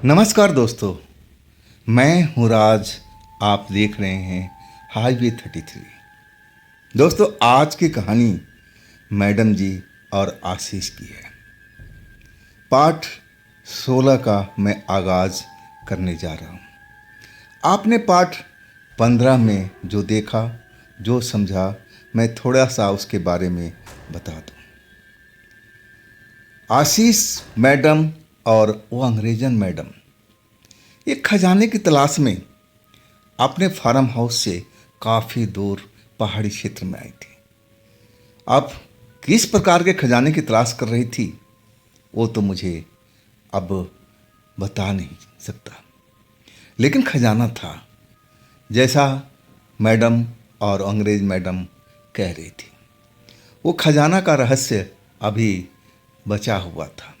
नमस्कार दोस्तों, मैं हूँ राज। आप देख रहे हैं हाईवे 33। दोस्तों, आज की कहानी मैडम जी और आशीष की है। पाठ 16 का मैं आगाज करने जा रहा हूँ। आपने पाठ 15 में जो देखा, जो समझा, मैं थोड़ा सा उसके बारे में बता दूँ। आशीष मैडम और वो अंग्रेजन मैडम एक खजाने की तलाश में अपने फार्म हाउस से काफ़ी दूर पहाड़ी क्षेत्र में आई थी। अब किस प्रकार के खजाने की तलाश कर रही थी वो तो मुझे अब बता नहीं सकता, लेकिन खजाना था जैसा मैडम और अंग्रेज मैडम कह रही थी। वो खजाना का रहस्य अभी बचा हुआ था।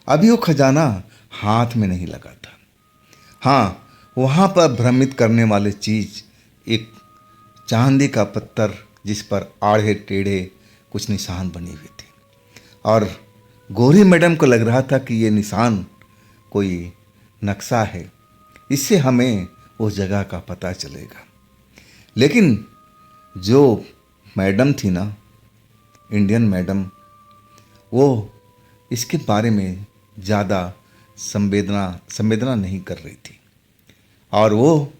अभी वो खजाना हाथ में नहीं लगा था। हाँ, वहाँ पर भ्रमित करने वाली चीज़ एक चांदी का पत्थर, जिस पर आड़े टेढ़े कुछ निशान बने हुए थे, और गौरी मैडम को लग रहा था कि ये निशान कोई नक्शा है, इससे हमें उस जगह का पता चलेगा। लेकिन जो मैडम थी ना, इंडियन मैडम, वो इसके बारे में ज़्यादा संवेदना नहीं कर रही थी, और वो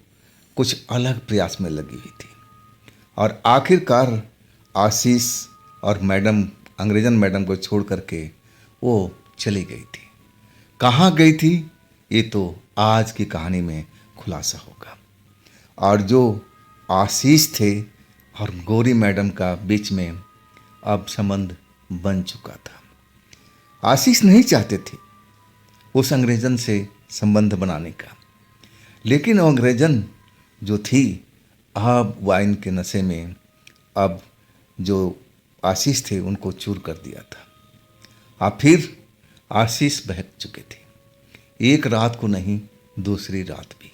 कुछ अलग प्रयास में लगी हुई थी। और आखिरकार आशीष और मैडम, अंग्रेजन मैडम को छोड़ करके वो चली गई थी। कहाँ गई थी ये तो आज की कहानी में खुलासा होगा। और जो आशीष थे और गौरी मैडम का बीच में अब संबंध बन चुका था। आशीष नहीं चाहते थे उस अंग्रेजन से संबंध बनाने का, लेकिन वो अंग्रेजन जो थी अब वाइन के नशे में अब जो आशीष थे उनको चूर कर दिया था। अब फिर आशीष बहक चुके थे, एक रात को नहीं दूसरी रात भी।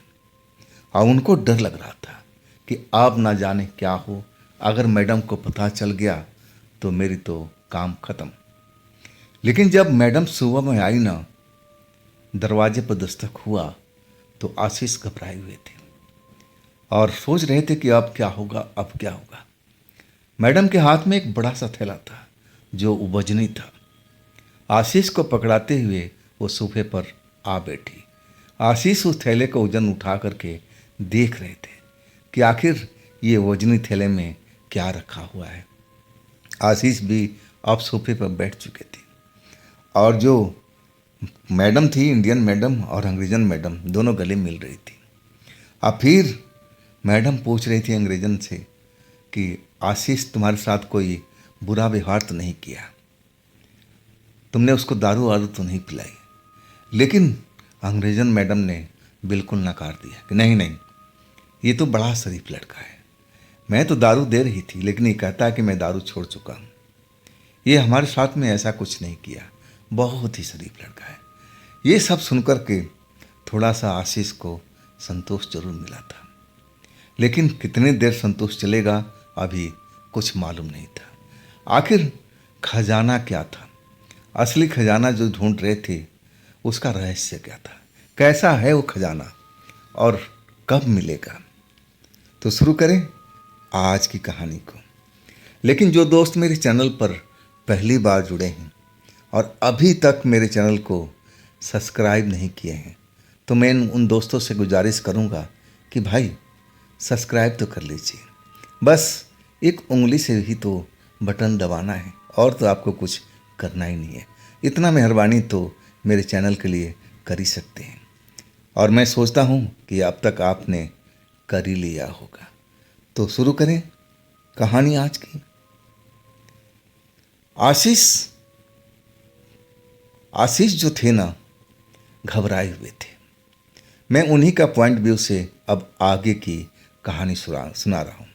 और उनको डर लग रहा था कि अब ना जाने क्या हो, अगर मैडम को पता चल गया तो मेरी तो काम खत्म। लेकिन जब मैडम सुबह में आई ना, दरवाजे पर दस्तक हुआ तो आशीष घबराए हुए थे और सोच रहे थे कि अब क्या होगा, अब क्या होगा। मैडम के हाथ में एक बड़ा सा थैला था जो वजनी था। आशीष को पकड़ाते हुए वो सोफे पर आ बैठी। आशीष उस थैले को वजन उठा करके देख रहे थे कि आखिर ये वजनी थैले में क्या रखा हुआ है। आशीष भी अब सोफे पर बैठ चुके थे, और जो मैडम थी, इंडियन मैडम और अंग्रेजन मैडम, दोनों गले मिल रही थी। अब फिर मैडम पूछ रही थी अंग्रेजन से कि आशीष तुम्हारे साथ कोई बुरा व्यवहार तो नहीं किया, तुमने उसको दारू वारू तो नहीं पिलाई? लेकिन अंग्रेजन मैडम ने बिल्कुल नकार दिया कि नहीं नहीं, ये तो बड़ा शरीफ लड़का है। मैं तो दारू दे रही थी, लेकिन ये कहता है कि मैं दारू छोड़ चुका हूँ। ये हमारे साथ में ऐसा कुछ नहीं किया, बहुत ही शरीफ लड़का है। ये सब सुनकर के थोड़ा सा आशीष को संतोष जरूर मिला था, लेकिन कितनी देर संतोष चलेगा अभी कुछ मालूम नहीं था। आखिर खजाना क्या था? असली खजाना जो ढूंढ रहे थे उसका रहस्य क्या था? कैसा है वो खजाना और कब मिलेगा? तो शुरू करें आज की कहानी को। लेकिन जो दोस्त मेरे चैनल पर पहली बार जुड़े हैं और अभी तक मेरे चैनल को सब्सक्राइब नहीं किए हैं, तो मैं उन दोस्तों से गुजारिश करूंगा कि भाई सब्सक्राइब तो कर लीजिए। बस एक उंगली से ही तो बटन दबाना है, और तो आपको कुछ करना ही नहीं है। इतना मेहरबानी तो मेरे चैनल के लिए कर ही सकते हैं, और मैं सोचता हूँ कि अब तक आपने कर ही लिया होगा। तो शुरू करें कहानी आज की। आशीष जो थे ना, घबराए हुए थे। मैं उन्हीं का पॉइंट व्यू से अब आगे की कहानी सुना रहा हूँ।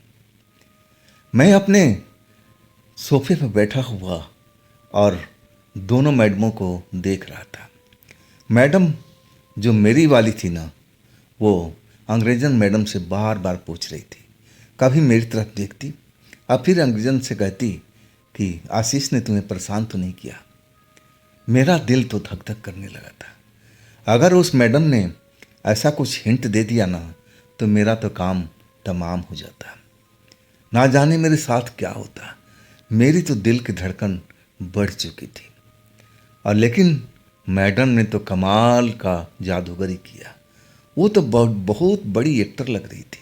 मैं अपने सोफे पर बैठा हुआ और दोनों मैडमों को देख रहा था। मैडम जो मेरी वाली थी ना, वो अंग्रेजन मैडम से बार बार पूछ रही थी। कभी मेरी तरफ देखती और फिर अंग्रेजन से कहती कि आशीष ने तुम्हें परेशान तो नहीं किया? मेरा दिल तो धक धक करने लगा था। अगर उस मैडम ने ऐसा कुछ हिंट दे दिया ना तो मेरा तो काम तमाम हो जाता। ना जाने मेरे साथ क्या होता। मेरी तो दिल की धड़कन बढ़ चुकी थी। और लेकिन मैडम ने तो कमाल का जादूगरी किया। वो तो बहुत बड़ी एक्टर लग रही थी।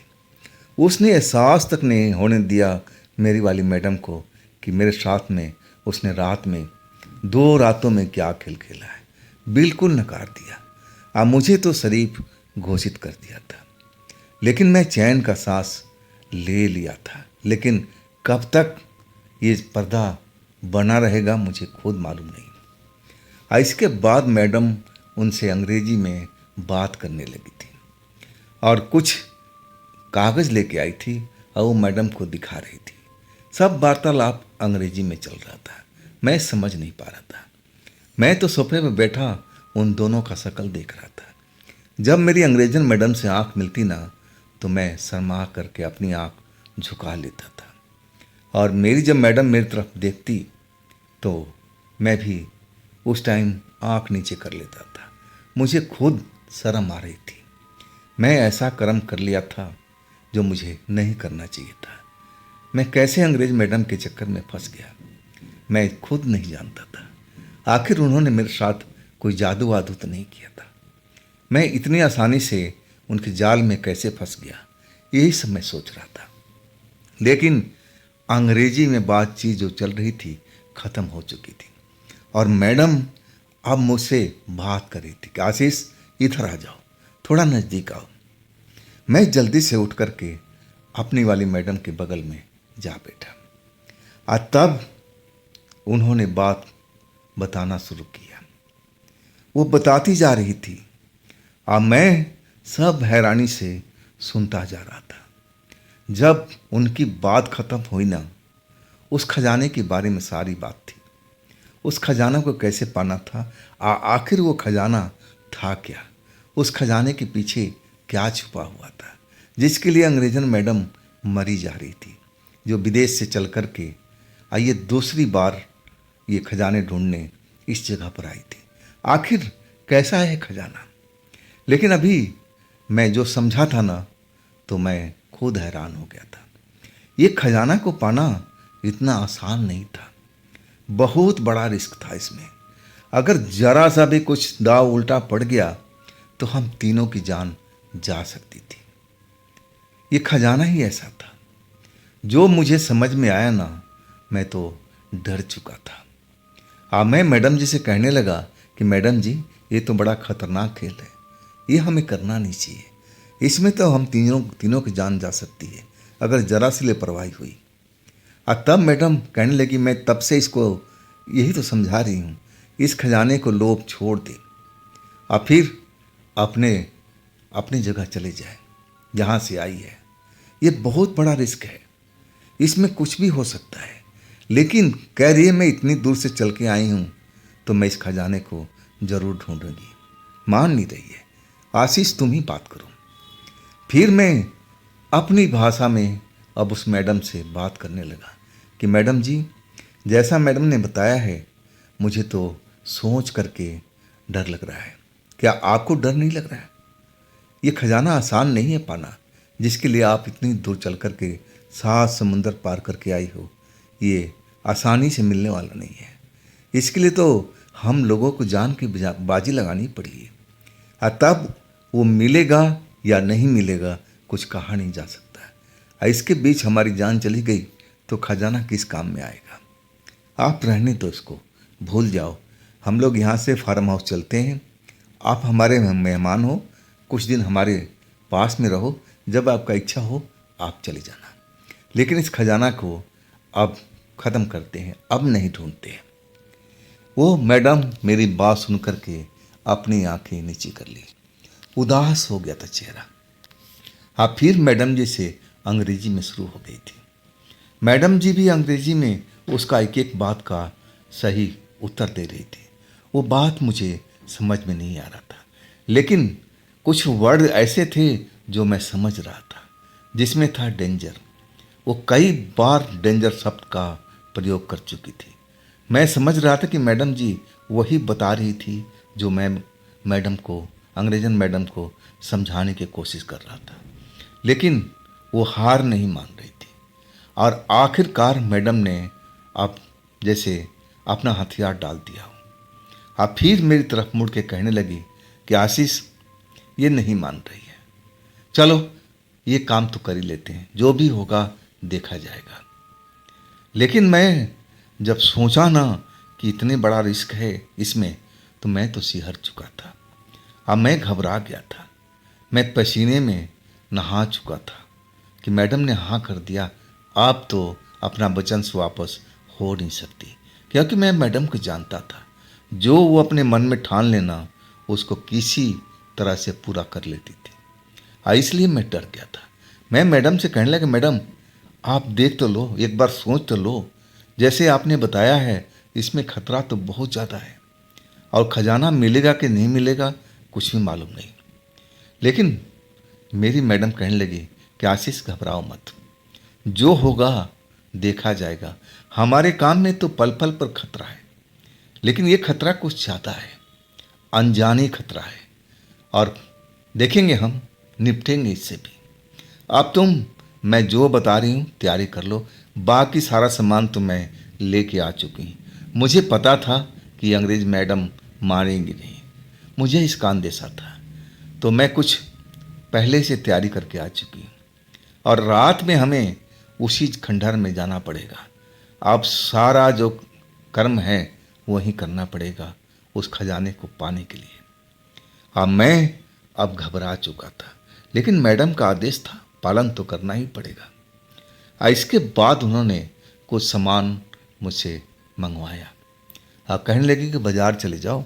उसने एहसास तक नहीं होने दिया मेरी वाली मैडम को कि मेरे साथ में उसने रात में 2 रातों में क्या खेल खेला है। बिल्कुल नकार दिया। अब मुझे तो शरीफ घोषित कर दिया था। लेकिन मैं चैन का सांस ले लिया था। लेकिन कब तक ये पर्दा बना रहेगा मुझे खुद मालूम नहीं। इसके बाद मैडम उनसे अंग्रेजी में बात करने लगी थी और कुछ कागज़ लेके आई थी और वो मैडम को दिखा रही थी। सब वार्तालाप अंग्रेजी में चल रहा था। मैं समझ नहीं पा रहा था। मैं तो सोफे में बैठा उन दोनों का शक्ल देख रहा था। जब मेरी अंग्रेजन मैडम से आंख मिलती ना तो मैं शर्मा करके अपनी आंख झुका लेता था और मेरी जब मैडम मेरी तरफ देखती तो मैं भी उस टाइम आंख नीचे कर लेता था। मुझे खुद शर्म आ रही थी। मैं ऐसा कर्म कर लिया था जो मुझे नहीं करना चाहिए था। मैं कैसे अंग्रेज मैडम के चक्कर में फंस गया मैं खुद नहीं जानता था। आखिर उन्होंने मेरे साथ कोई जादू वादू तो नहीं किया था। मैं इतनी आसानी से उनके जाल में कैसे फंस गया यही सब मैं सोच रहा था। लेकिन अंग्रेजी में बातचीत जो चल रही थी ख़त्म हो चुकी थी और मैडम अब मुझसे बात कर रही थी कि आशीष इधर आ जाओ, थोड़ा नज़दीक आओ। मैं जल्दी से उठ करके अपनी वाली मैडम के बगल में जा बैठा और तब उन्होंने बात बताना शुरू किया। वो बताती जा रही थी और मैं सब हैरानी से सुनता जा रहा था। जब उनकी बात ख़त्म हुई ना उस खजाने के बारे में सारी बात थी। उस खजाना को कैसे पाना था, आखिर वो खजाना था क्या, उस खजाने के पीछे क्या छुपा हुआ था जिसके लिए अंग्रेजन मैडम मरी जा रही थी, जो विदेश से चल कर के आइए दूसरी बार ये खजाने ढूंढने इस जगह पर आई थी। आखिर कैसा है खजाना। लेकिन अभी मैं जो समझा था ना तो मैं खुद हैरान हो गया था। ये खजाना को पाना इतना आसान नहीं था। बहुत बड़ा रिस्क था इसमें। अगर जरा सा भी कुछ दाव उल्टा पड़ गया तो हम तीनों की जान जा सकती थी। ये खजाना ही ऐसा था। जो मुझे समझ में आया ना मैं तो डर चुका था। मैं मैडम जी से कहने लगा कि मैडम जी ये तो बड़ा खतरनाक खेल है, ये हमें करना नहीं चाहिए। इसमें तो हम तीनों की जान जा सकती है अगर जरा सी लापरवाही हुई। तब मैडम कहने लगी मैं तब से इसको यही तो समझा रही हूँ, इस खजाने को लोग छोड़ दे और फिर अपने अपनी जगह चले जाए जहाँ से आई है। ये बहुत बड़ा रिस्क है, इसमें कुछ भी हो सकता है। लेकिन कह रही है मैं इतनी दूर से चल के आई हूँ तो मैं इस खजाने को ज़रूर ढूंढूंगी। मान नहीं रही है। आशीष तुम ही बात करो। फिर मैं अपनी भाषा में अब उस मैडम से बात करने लगा कि मैडम जी जैसा मैडम ने बताया है मुझे तो सोच करके डर लग रहा है। क्या आपको डर नहीं लग रहा है? ये खजाना आसान नहीं है पाना जिसके लिए आप इतनी दूर चल करके 7 समुंदर पार करके आई हो। ये आसानी से मिलने वाला नहीं है। इसके लिए तो हम लोगों को जान की बाजी लगानी पड़ेगी। तब वो मिलेगा या नहीं मिलेगा कुछ कहा नहीं जा सकता है। इसके बीच हमारी जान चली गई तो खजाना किस काम में आएगा। आप रहने दो इसको, भूल जाओ। हम लोग यहाँ से फार्म हाउस चलते हैं। आप हमारे मेहमान हो, कुछ दिन हमारे पास में रहो। जब आपका इच्छा हो आप चले जाना। लेकिन इस खजाना को अब ख़त्म करते हैं, अब नहीं ढूंढते हैं। वो मैडम मेरी बात सुन कर के अपनी आंखें नीची कर ली। उदास हो गया था चेहरा। फिर मैडम जी से अंग्रेजी में शुरू हो गई थी। मैडम जी भी अंग्रेजी में उसका एक एक बात का सही उत्तर दे रही थी। वो बात मुझे समझ में नहीं आ रहा था, लेकिन कुछ वर्ड ऐसे थे जो मैं समझ रहा था, जिसमें था डेंजर। वो कई बार डेंजर शब्द का प्रयोग कर चुकी थी। मैं समझ रहा था कि मैडम जी वही बता रही थी जो मैं मैडम को अंग्रेजन मैडम को समझाने की कोशिश कर रहा था, लेकिन वो हार नहीं मान रही थी। और आखिरकार मैडम ने अब जैसे अपना हथियार डाल दिया हो। अब फिर मेरी तरफ मुड़ के कहने लगी कि आशीष, ये नहीं मान रही है, चलो ये काम तो कर ही लेते हैं, जो भी होगा देखा जाएगा। लेकिन मैं जब सोचा ना कि इतने बड़ा रिस्क है इसमें, तो मैं तो सिहर चुका था। अब मैं घबरा गया था, मैं पसीने में नहा चुका था कि मैडम ने हाँ कर दिया, आप तो अपना वचन से वापस हो नहीं सकती। क्योंकि मैं मैडम को जानता था, जो वो अपने मन में ठान लेना उसको किसी तरह से पूरा कर लेती थी। इसलिए मैं डर गया था। मैं मैडम से कहने लगा, मैडम आप देख तो लो, एक बार सोच तो लो, जैसे आपने बताया है इसमें खतरा तो बहुत ज़्यादा है, और खजाना मिलेगा कि नहीं मिलेगा कुछ भी मालूम नहीं। लेकिन मेरी मैडम कहने लगी कि आशीष घबराओ मत, जो होगा देखा जाएगा, हमारे काम में तो पल पल पर खतरा है, लेकिन ये खतरा कुछ ज़्यादा है, अनजानी खतरा है, और देखेंगे हम, निपटेंगे इससे भी। अब मैं जो बता रही हूँ तैयारी कर लो, बाकी सारा सामान तो मैं लेके आ चुकी हूँ। मुझे पता था कि अंग्रेज मैडम मारेंगी नहीं, मुझे इसका अंदेशा था, तो मैं कुछ पहले से तैयारी करके आ चुकी हूँ। और रात में हमें उसी खंडहर में जाना पड़ेगा। अब सारा जो कर्म है वही करना पड़ेगा उस खजाने को पाने के लिए। मैं अब घबरा चुका था, लेकिन मैडम का आदेश था, पालन तो करना ही पड़ेगा। इसके बाद उन्होंने कुछ सामान मुझसे मंगवाया। कहने लगी कि बाज़ार चले जाओ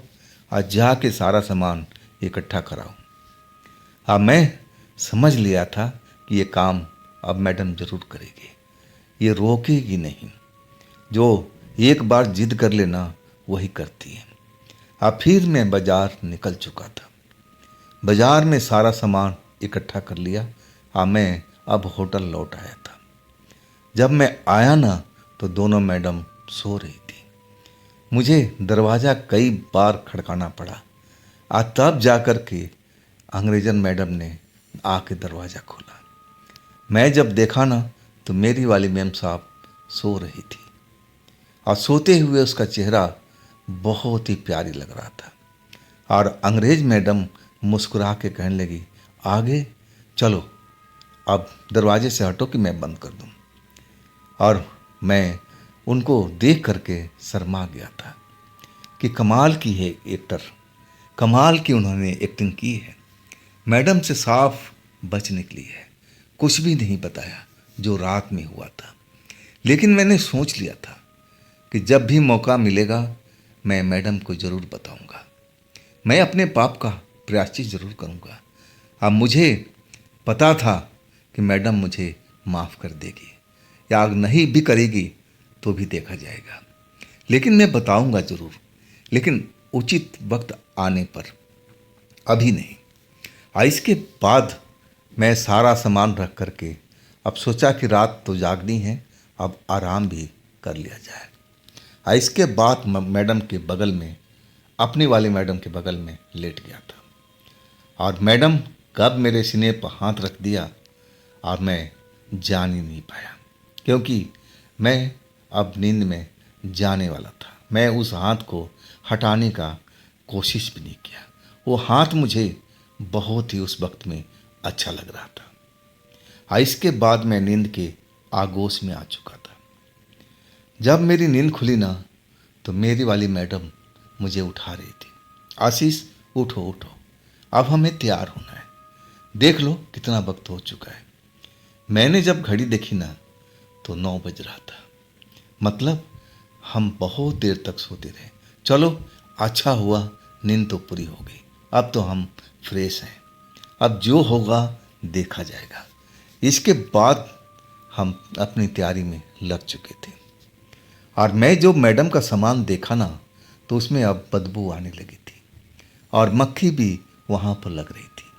और जाके सारा सामान इकट्ठा कराओ। मैं समझ लिया था कि ये काम अब मैडम ज़रूर करेगी, ये रोकेगी नहीं। जो एक बार जिद कर लेना वही करती है। फिर मैं बाज़ार निकल चुका था। बाज़ार में सारा सामान इकट्ठा कर लिया। मैं अब होटल लौट आया था। जब मैं आया ना, तो दोनों मैडम सो रही थी। मुझे दरवाज़ा कई बार खड़काना पड़ा, तब जाकर के अंग्रेजन मैडम ने आके दरवाज़ा खोला। मैं जब देखा ना, तो मेरी वाली मैम साहब सो रही थी, और सोते हुए उसका चेहरा बहुत ही प्यारी लग रहा था। और अंग्रेज मैडम मुस्कुरा के कहने लगी, आगे चलो, अब दरवाजे से हटो कि मैं बंद कर दूं। और मैं उनको देख करके शर्मा गया था कि कमाल की है एक्टर, कमाल की उन्होंने एक्टिंग की है। मैडम से साफ बच निकली है, कुछ भी नहीं बताया जो रात में हुआ था। लेकिन मैंने सोच लिया था कि जब भी मौका मिलेगा मैं मैडम को ज़रूर बताऊंगा, मैं अपने पाप का प्रायश्चित ज़रूर करूंगा। अब मुझे पता था कि मैडम मुझे माफ़ कर देगी, या नहीं भी करेगी तो भी देखा जाएगा, लेकिन मैं बताऊंगा ज़रूर, लेकिन उचित वक्त आने पर, अभी नहीं। इसके बाद मैं सारा सामान रख करके अब सोचा कि रात तो जागनी है, अब आराम भी कर लिया जाए। इसके बाद मैडम के बगल में, अपनी वाली मैडम के बगल में लेट गया था। और मैडम कब मेरे सीने पर हाथ रख दिया और मैं जान ही नहीं पाया, क्योंकि मैं अब नींद में जाने वाला था। मैं उस हाथ को हटाने का कोशिश भी नहीं किया। वो हाथ मुझे बहुत ही उस वक्त में अच्छा लग रहा था। इसके बाद मैं नींद के आगोश में आ चुका था। जब मेरी नींद खुली ना, तो मेरी वाली मैडम मुझे उठा रही थी, आशीष उठो उठो, अब हमें तैयार होना है, देख लो कितना वक्त हो चुका है। मैंने जब घड़ी देखी ना, तो 9 बज रहा था। मतलब हम बहुत देर तक सोते रहे। चलो अच्छा हुआ, नींद तो पूरी हो गई, अब तो हम फ्रेश हैं, अब जो होगा देखा जाएगा। इसके बाद हम अपनी तैयारी में लग चुके थे। और मैं जो मैडम का सामान देखा ना, तो उसमें अब बदबू आने लगी थी और मक्खी भी वहाँ पर लग रही थी।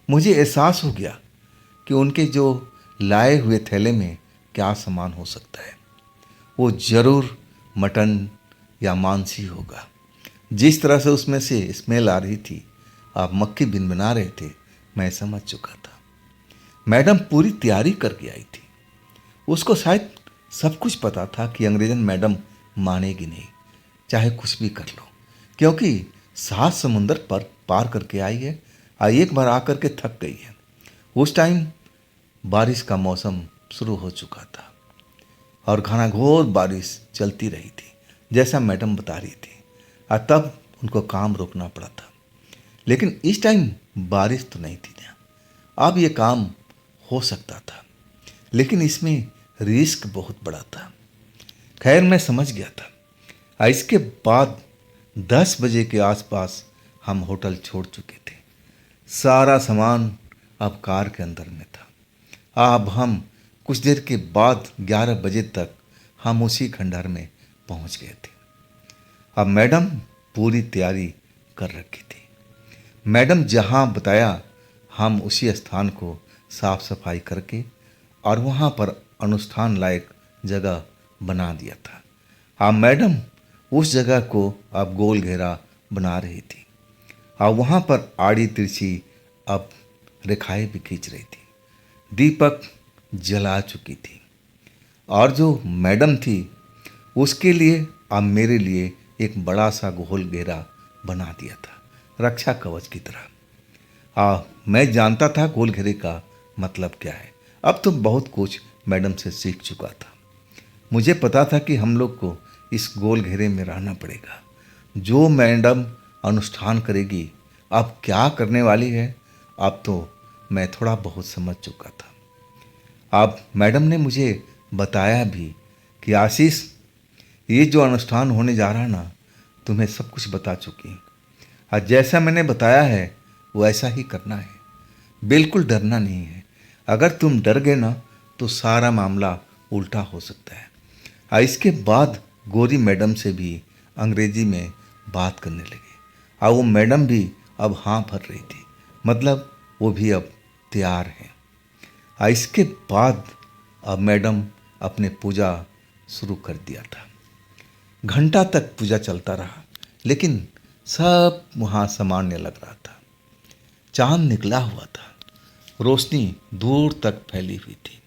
मुझे एहसास हो गया कि उनके जो लाए हुए थैले में क्या सामान हो सकता है। वो ज़रूर मटन या मांस ही होगा। जिस तरह से उसमें से स्मेल आ रही थी, आप मक्खी भिनभिना रहे थे, मैं समझ चुका था। मैडम पूरी तैयारी करके आई थी। उसको शायद सब कुछ पता था कि अंग्रेजन मैडम मानेगी नहीं, चाहे कुछ भी कर लो, क्योंकि 7 समुंदर पर पार करके आई है और एक बार आकर के थक गई है। उस टाइम बारिश का मौसम शुरू हो चुका था और घनाघोर बारिश चलती रही थी, जैसा मैडम बता रही थी, और तब उनको काम रोकना पड़ा था। लेकिन इस टाइम बारिश तो नहीं थी ना, अब ये काम हो सकता था, लेकिन इसमें रिस्क बहुत बड़ा था। खैर मैं समझ गया था। और इसके बाद 10 बजे के आसपास हम होटल छोड़ चुके थे। सारा सामान अब कार के अंदर में था। अब हम कुछ देर के बाद 11 बजे तक हम उसी खंडहर में पहुंच गए थे। अब मैडम पूरी तैयारी कर रखी थी। मैडम जहां बताया हम उसी स्थान को साफ सफाई करके और वहां पर अनुष्ठान लायक जगह बना दिया था। अब मैडम उस जगह को अब गोल घेरा बना रही थी और वहां पर आड़ी तिरछी अब रेखाएं भी खींच रही थी। दीपक जला चुकी थी और जो मैडम थी उसके लिए अब मेरे लिए एक बड़ा सा गोल घेरा बना दिया था, रक्षा कवच की तरह। मैं जानता था गोल घेरे का मतलब क्या है। अब तो बहुत कुछ मैडम से सीख चुका था। मुझे पता था कि हम लोग को इस गोल घेरे में रहना पड़ेगा। जो मैडम अनुष्ठान करेगी, अब क्या करने वाली है, अब तो मैं थोड़ा बहुत समझ चुका था। अब मैडम ने मुझे बताया भी कि आशीष, ये जो अनुष्ठान होने जा रहा ना, तुम्हें सब कुछ बता चुकी है और जैसा मैंने बताया है वैसा ही करना है। बिल्कुल डरना नहीं है। अगर तुम डर गए ना तो सारा मामला उल्टा हो सकता है। और इसके बाद गोरी मैडम से भी अंग्रेजी में बात करने लगे और वो मैडम भी अब हाँ भर रही थी, मतलब वो भी अब तैयार हैं। और इसके बाद अब मैडम अपने पूजा शुरू कर दिया था। घंटा तक पूजा चलता रहा, लेकिन सब वहाँ सामान्य लग रहा था। चांद निकला हुआ था, रोशनी दूर तक फैली हुई थी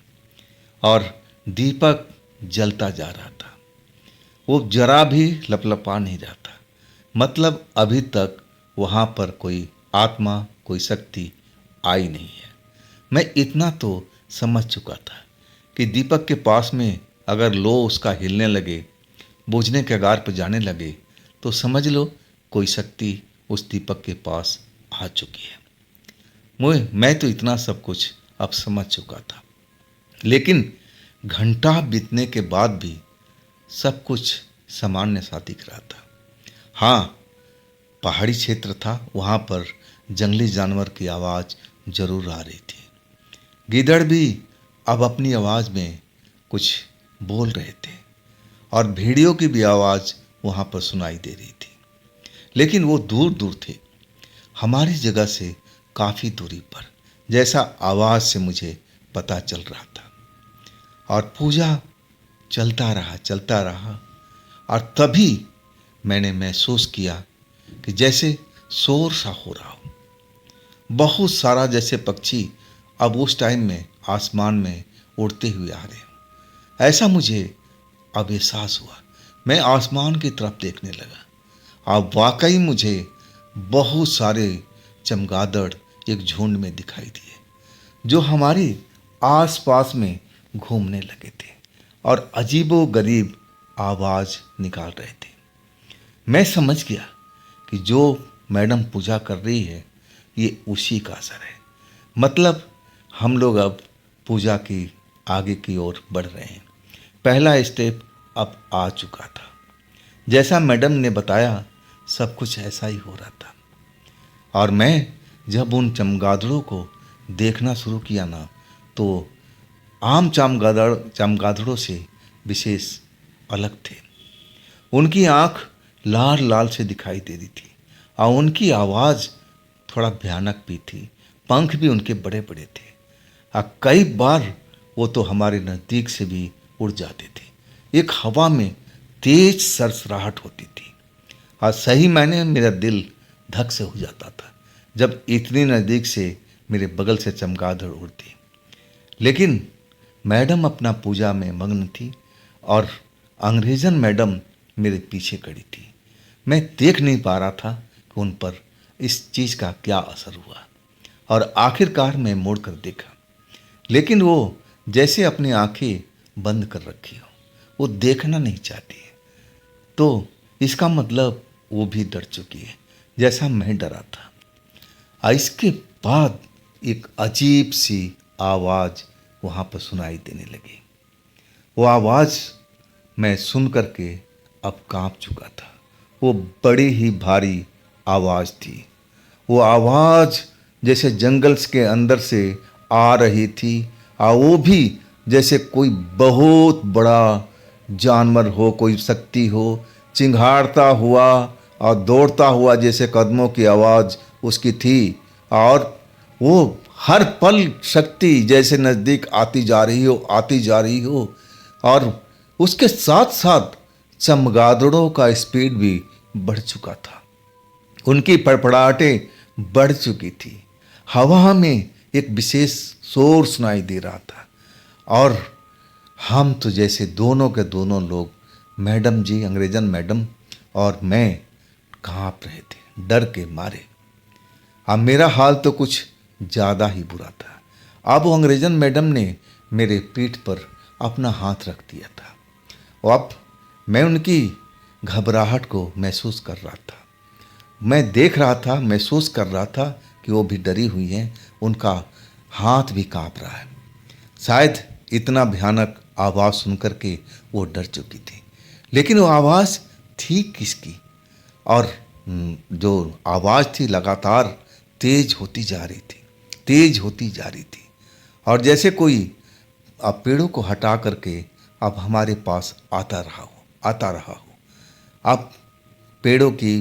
और दीपक जलता जा रहा था। वो जरा भी लपलपा नहीं रहा था, मतलब अभी तक वहाँ पर कोई आत्मा, कोई शक्ति आई नहीं है। मैं इतना तो समझ चुका था कि दीपक के पास में अगर लो उसका हिलने लगे, बुझने के कगार पर जाने लगे, तो समझ लो कोई शक्ति उस दीपक के पास आ चुकी है। मैं तो इतना सब कुछ अब समझ चुका था, लेकिन घंटा बीतने के बाद भी सब कुछ सामान्य सा दिख रहा था। हाँ, पहाड़ी क्षेत्र था, वहाँ पर जंगली जानवर की आवाज़ जरूर आ रही थी। गीदड़ भी अब अपनी आवाज़ में कुछ बोल रहे थे और भेड़ियों की भी आवाज़ वहाँ पर सुनाई दे रही थी, लेकिन वो दूर दूर थे, हमारी जगह से काफ़ी दूरी पर, जैसा आवाज़ से मुझे पता चल रहा था। और पूजा चलता रहा और तभी मैंने महसूस किया कि जैसे शोर सा हो रहा हो। बहुत सारा जैसे पक्षी अब उस टाइम में आसमान में उड़ते हुए आ रहे हो, ऐसा मुझे अब एहसास हुआ। मैं आसमान की तरफ देखने लगा। अब वाकई मुझे बहुत सारे चमगादड़ एक झुंड में दिखाई दिए, जो हमारी आसपास में घूमने लगे थे और अजीबो गरीब आवाज़ निकाल रहे थे। मैं समझ गया कि जो मैडम पूजा कर रही है ये उसी का असर है, मतलब हम लोग अब पूजा की आगे की ओर बढ़ रहे हैं। पहला स्टेप अब आ चुका था। जैसा मैडम ने बताया सब कुछ ऐसा ही हो रहा था। और मैं जब उन चमगादड़ों को देखना शुरू किया ना, तो आम चमगादड़ों से विशेष अलग थे। उनकी आँख लाल लाल से दिखाई दे रही थी और उनकी आवाज़ थोड़ा भयानक भी थी। पंख भी उनके बड़े बड़े थे और कई बार वो तो हमारे नज़दीक से भी उड़ जाते थे। एक हवा में तेज सरसराहट होती थी और सही मायने मेरा दिल धक से हो जाता था। जब इतनी नज़दीक से मेरे बगल से चमगादड़ उड़ती। लेकिन मैडम अपना पूजा में मग्न थी और अंग्रेज़न मैडम मेरे पीछे खड़ी थी। मैं देख नहीं पा रहा था कि उन पर इस चीज़ का क्या असर हुआ, और आखिरकार मैं मुड़ कर देखा, लेकिन वो जैसे अपनी आंखें बंद कर रखी हो, वो देखना नहीं चाहती है। तो इसका मतलब वो भी डर चुकी है, जैसा मैं डरा था। इसके बाद एक अजीब सी आवाज़ वहाँ पर सुनाई देने लगी। वो आवाज़ मैं सुन करके अब कांप चुका था। वो बड़ी ही भारी आवाज़ थी। वो आवाज़ जैसे जंगल्स के अंदर से आ रही थी, और वो भी जैसे कोई बहुत बड़ा जानवर हो, कोई शक्ति हो, चिंघाड़ता हुआ और दौड़ता हुआ जैसे कदमों की आवाज़ उसकी थी। और वो हर पल शक्ति जैसे नज़दीक आती जा रही हो, आती जा रही हो। और उसके साथ साथ चमगादड़ों का स्पीड भी बढ़ चुका था। उनकी फड़फड़ाहटें बढ़ चुकी थी। हवा में एक विशेष शोर सुनाई दे रहा था, और हम तो जैसे दोनों के दोनों लोग, मैडम जी, अंग्रेजन मैडम और मैं, कांप रहे थे डर के मारे। अब मेरा हाल तो कुछ ज़्यादा ही बुरा था। अब वो अंग्रेजन मैडम ने मेरे पीठ पर अपना हाथ रख दिया था, और अब मैं उनकी घबराहट को महसूस कर रहा था। मैं देख रहा था, महसूस कर रहा था कि वो भी डरी हुई हैं, उनका हाथ भी कांप रहा है। शायद इतना भयानक आवाज़ सुनकर के वो डर चुकी थी। लेकिन वो आवाज़ थी किसकी? और जो आवाज़ थी लगातार तेज होती जा रही थी, तेज होती जा रही थी, और जैसे कोई अब पेड़ों को हटा करके अब हमारे पास आता रहा हो, आता रहा हो। अब पेड़ों की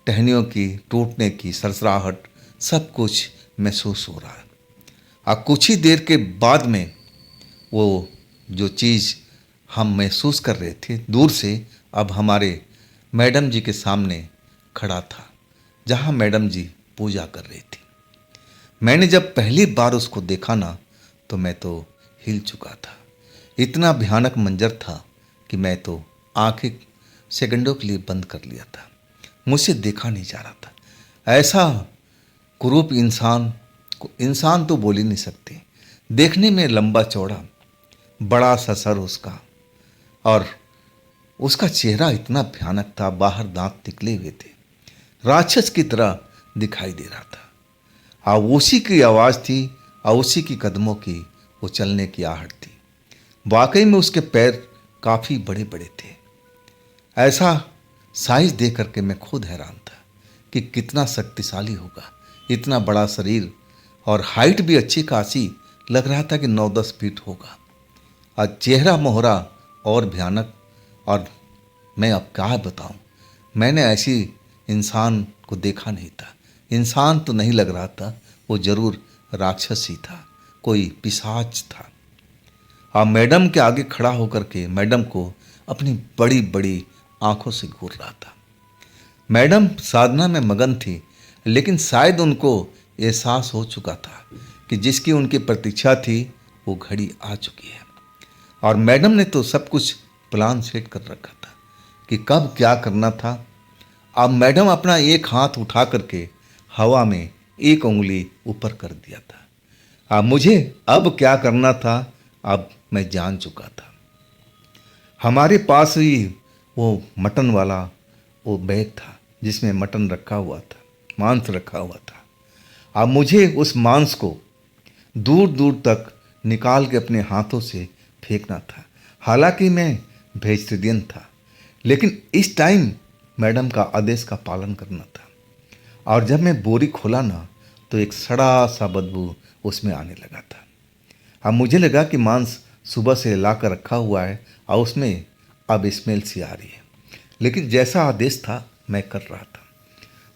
टहनियों की टूटने की सरसराहट सब कुछ महसूस हो रहा है। अब कुछ ही देर के बाद में वो जो चीज़ हम महसूस कर रहे थे दूर से, अब हमारे मैडम जी के सामने खड़ा था, जहाँ मैडम जी पूजा कर रही थी। मैंने जब पहली बार उसको देखा ना, तो मैं तो हिल चुका था। इतना भयानक मंजर था कि मैं तो आंखें सेकंडों के लिए बंद कर लिया था। मुझसे देखा नहीं जा रहा था। ऐसा कुरूप इंसान तो बोल ही नहीं सकते। देखने में लंबा चौड़ा, बड़ा सा सर उसका, और उसका चेहरा इतना भयानक था, बाहर दांत निकले हुए थे, राक्षस की तरह दिखाई दे रहा था। और उसी की आवाज़ थी, और उसी की कदमों की वो चलने की आहट थी। वाकई में उसके पैर काफ़ी बड़े बड़े थे। ऐसा साइज देख करके मैं खुद हैरान था कि कितना शक्तिशाली होगा, इतना बड़ा शरीर, और हाइट भी अच्छी खासी, लग रहा था कि 9-10 फीट होगा। और चेहरा मोहरा और भयानक। और मैं अब क्या बताऊं, मैंने ऐसी इंसान को देखा नहीं था। इंसान तो नहीं लग रहा था, वो जरूर राक्षस ही था, कोई पिशाच था। और मैडम के आगे खड़ा होकर के मैडम को अपनी बड़ी बड़ी आंखों से घूर रहा था। मैडम साधना में मगन थी, लेकिन शायद उनको एहसास हो चुका था कि जिसकी उनकी प्रतीक्षा थी वो घड़ी आ चुकी है। और मैडम ने तो सब कुछ प्लान सेट कर रखा था कि कब क्या करना था। अब मैडम अपना एक हाथ उठा करके हवा में एक उंगली ऊपर कर दिया था। अब मुझे अब क्या करना था, अब मैं जान चुका था। हमारे पास ही वो मटन वाला वो बैग था, जिसमें मटन रखा हुआ था, मांस रखा हुआ था। अब मुझे उस मांस को दूर दूर तक निकाल के अपने हाथों से फेंकना था। हालांकि मैं वेजिटेरियन था, लेकिन इस टाइम मैडम का आदेश का पालन करना था। और जब मैं बोरी खोला ना, तो एक सड़ा सा बदबू उसमें आने लगा था। अब मुझे लगा कि मांस सुबह से ला कर रखा हुआ है और उसमें अब स्मेल सी आ रही है। लेकिन जैसा आदेश था मैं कर रहा था।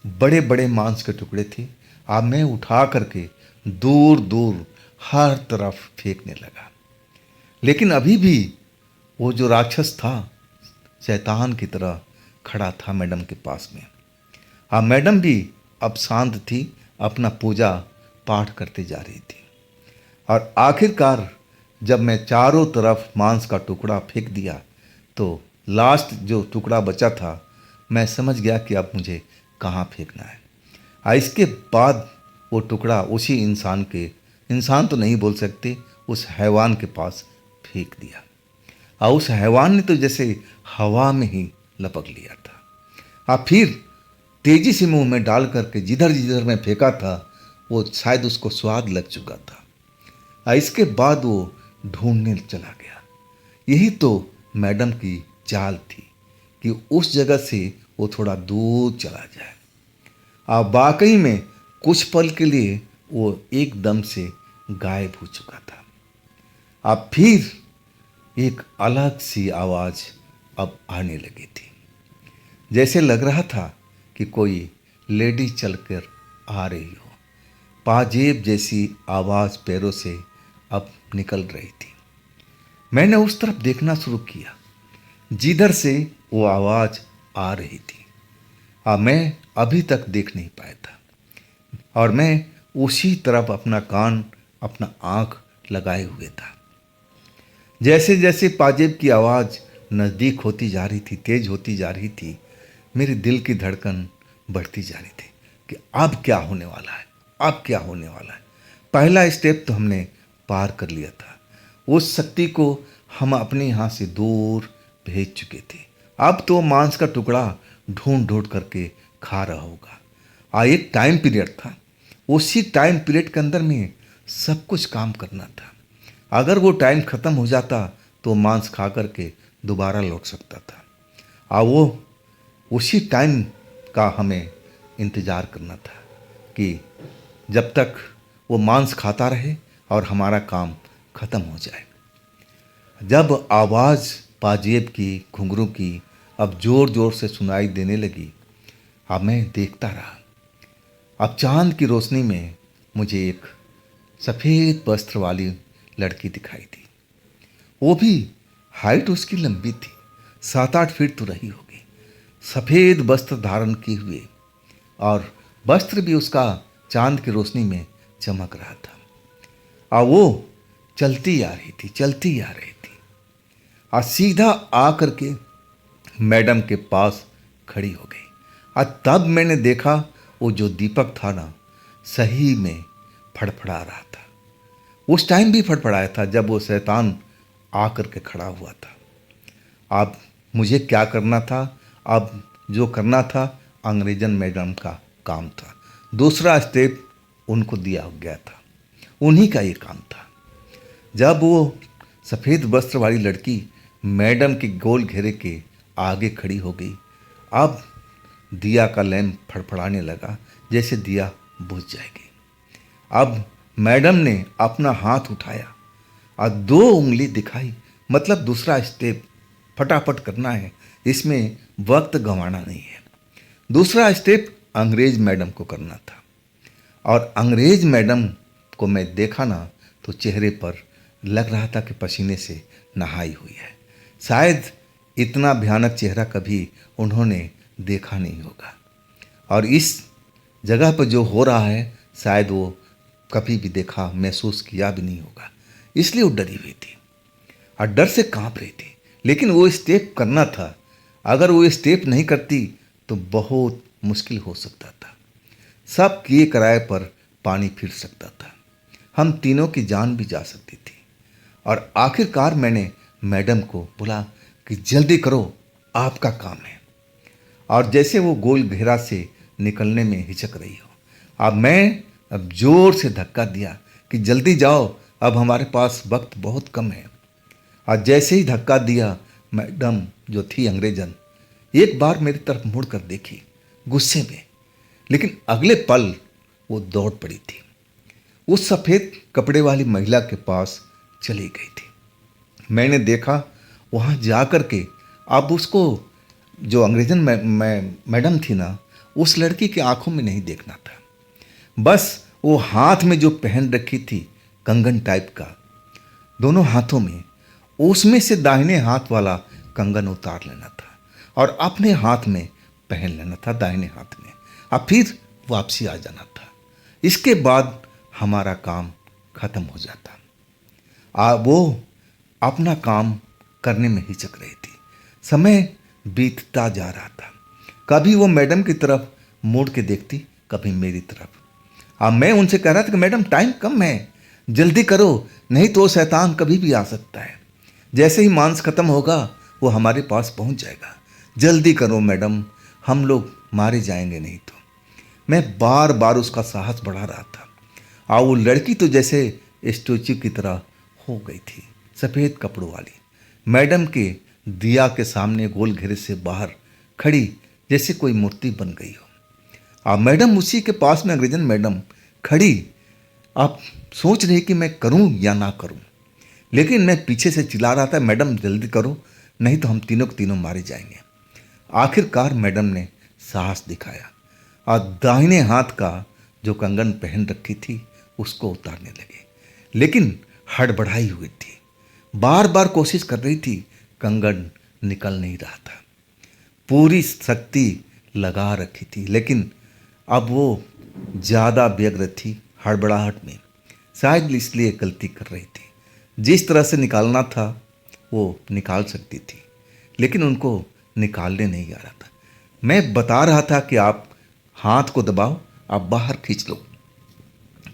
बड़े बड़े मांस के टुकड़े थे। अब मैं उठा करके दूर दूर हर तरफ फेंकने लगा। लेकिन अभी भी वो जो राक्षस था, शैतान की तरह खड़ा था मैडम के पास में। हाँ, मैडम भी अब शांत थी, अपना पूजा पाठ करते जा रही थी। और आखिरकार जब मैं चारों तरफ मांस का टुकड़ा फेंक दिया तो लास्ट जो टुकड़ा बचा था, मैं समझ गया कि अब मुझे कहाँ फेंकना है। इसके बाद वो टुकड़ा उसी इंसान तो नहीं बोल सकते, उस हैवान के पास फेंक दिया। और उस हैवान ने तो जैसे हवा में ही लपक लिया था। फिर तेजी से मुंह में डाल करके जिधर जिधर मैं फेंका था वो शायद उसको स्वाद लग चुका था। इसके बाद वो ढूंढने चला गया। यही तो मैडम की चाल थी कि उस जगह से वो थोड़ा दूर चला जाए। वाकई में कुछ पल के लिए वो एकदम से गायब हो चुका था। फिर एक अलग सी आवाज़ अब आने लगी थी। जैसे लग रहा था कि कोई लेडी चलकर आ रही हो। पाजेब जैसी आवाज़ पैरों से अब निकल रही थी। मैंने उस तरफ देखना शुरू किया जिधर से वो आवाज़ आ रही थी। मैं अभी तक देख नहीं पाया था और मैं उसी तरफ अपना कान, अपना आँख लगाए हुए था। जैसे जैसे पाजेब की आवाज़ नज़दीक होती जा रही थी, तेज होती जा रही थी, मेरे दिल की धड़कन बढ़ती जा रही थी कि अब क्या होने वाला है, अब क्या होने वाला है। पहला स्टेप तो हमने पार कर लिया था। उस शक्ति को हम अपने यहाँ से दूर भेज चुके थे। अब तो मांस का टुकड़ा ढूंढ ढूंढ करके खा रहा होगा। एक टाइम पीरियड था, उसी टाइम पीरियड के अंदर में सब कुछ काम करना था। अगर वो टाइम ख़त्म हो जाता तो मांस खा करके दोबारा लौट सकता था। वो उसी टाइम का हमें इंतज़ार करना था कि जब तक वो मांस खाता रहे और हमारा काम ख़त्म हो जाए। जब आवाज़ पाजेब की, घुंघरू की अब ज़ोर ज़ोर से सुनाई देने लगी, मैं देखता रहा। चांद की रोशनी में मुझे एक सफ़ेद वस्त्र वाली लड़की दिखाई दी। वो भी हाइट उसकी लंबी थी, 7-8 फीट तो रही होगी। सफ़ेद वस्त्र धारण किए हुए और वस्त्र भी उसका चांद की रोशनी में चमक रहा था। वो चलती आ रही थी, चलती आ रही थी। सीधा आ करके मैडम के पास खड़ी हो गई। तब मैंने देखा वो जो दीपक था ना, सही में फड़फड़ा रहा था। उस टाइम भी फड़फड़ाया था जब वो शैतान आ करके खड़ा हुआ था। अब मुझे क्या करना था? अब जो करना था अंग्रेजन मैडम का काम था। दूसरा स्टेप उनको दिया गया था, उन्हीं का ये काम था। जब वो सफ़ेद वस्त्र वाली लड़की मैडम के गोल घेरे के आगे खड़ी हो गई, अब दिया का लैंप फड़फड़ाने लगा जैसे दिया बुझ जाएगी। अब मैडम ने अपना हाथ उठाया और 2 उंगली दिखाई, मतलब दूसरा स्टेप फटाफट करना है, इसमें वक्त गंवाना नहीं है। दूसरा स्टेप अंग्रेज मैडम को करना था। और अंग्रेज मैडम को मैं देखा ना तो चेहरे पर लग रहा था कि पसीने से नहाई हुई है। शायद इतना भयानक चेहरा कभी उन्होंने देखा नहीं होगा। और इस जगह पर जो हो रहा है शायद वो कभी भी देखा, महसूस किया भी नहीं होगा। इसलिए वो डरी हुई थी और डर से कांप रही थी। लेकिन वो स्टेप करना था। अगर वो स्टेप नहीं करती तो बहुत मुश्किल हो सकता था। सब किए कराए पर पानी फिर सकता था। हम तीनों की जान भी जा सकती थी। और आखिरकार मैंने मैडम को बोला कि जल्दी करो, आपका काम है। और जैसे वो गोल घेरा से निकलने में हिचक रही हो, मैं जोर से धक्का दिया कि जल्दी जाओ, अब हमारे पास वक्त बहुत कम है। और जैसे ही धक्का दिया, मैडम जो थी अंग्रेजन, एक बार मेरी तरफ मुड़ कर देखी गुस्से में, लेकिन अगले पल वो दौड़ पड़ी थी। उस सफ़ेद कपड़े वाली महिला के पास चली गई थी। मैंने देखा वहाँ जा कर के अब उसको जो अंग्रेजन मैडम थी ना, उस लड़की की आंखों में नहीं देखना था। बस वो हाथ में जो पहन रखी थी कंगन टाइप का, दोनों हाथों में, उसमें से दाहिने हाथ वाला कंगन उतार लेना था और अपने हाथ में पहन लेना था, दाहिने हाथ में। अब फिर वापसी आ जाना था। इसके बाद हमारा काम खत्म हो जाता। वो अपना काम करने में हिचक रही थी। समय बीतता जा रहा था। कभी वो मैडम की तरफ मुड़ के देखती, कभी मेरी तरफ। मैं उनसे कह रहा था कि मैडम टाइम कम है, जल्दी करो, नहीं तो शैतान कभी भी आ सकता है। जैसे ही मांस खत्म होगा वो हमारे पास पहुंच जाएगा। जल्दी करो मैडम, हम लोग मारे जाएंगे नहीं तो। मैं बार बार उसका साहस बढ़ा रहा था। वो लड़की तो जैसे स्टैच्यू की तरह हो गई थी, सफ़ेद कपड़ों वाली, मैडम के दिया के सामने गोल घेरे से बाहर खड़ी, जैसे कोई मूर्ति बन गई हो। मैडम उसी के पास में अंग्रेजन मैडम खड़ी। आप सोच रहे कि मैं करूं या ना करूं, लेकिन मैं पीछे से चिल्ला रहा था, मैडम जल्दी करो, नहीं तो हम तीनों के तीनों मारे जाएंगे। आखिरकार मैडम ने साहस दिखाया और दाहिने हाथ का जो कंगन पहन रखी थी उसको उतारने लगे, लेकिन हड़बड़ाई हुई थी, बार बार कोशिश कर रही थी, कंगन निकल नहीं रहा था। पूरी शक्ति लगा रखी थी, लेकिन अब वो ज़्यादा व्यग्र थी, हड़बड़ाहट में, शायद इसलिए गलती कर रही थी। जिस तरह से निकालना था वो निकाल सकती थी, लेकिन उनको निकालने नहीं आ रहा था। मैं बता रहा था कि आप हाथ को दबाओ, आप बाहर खींच लो,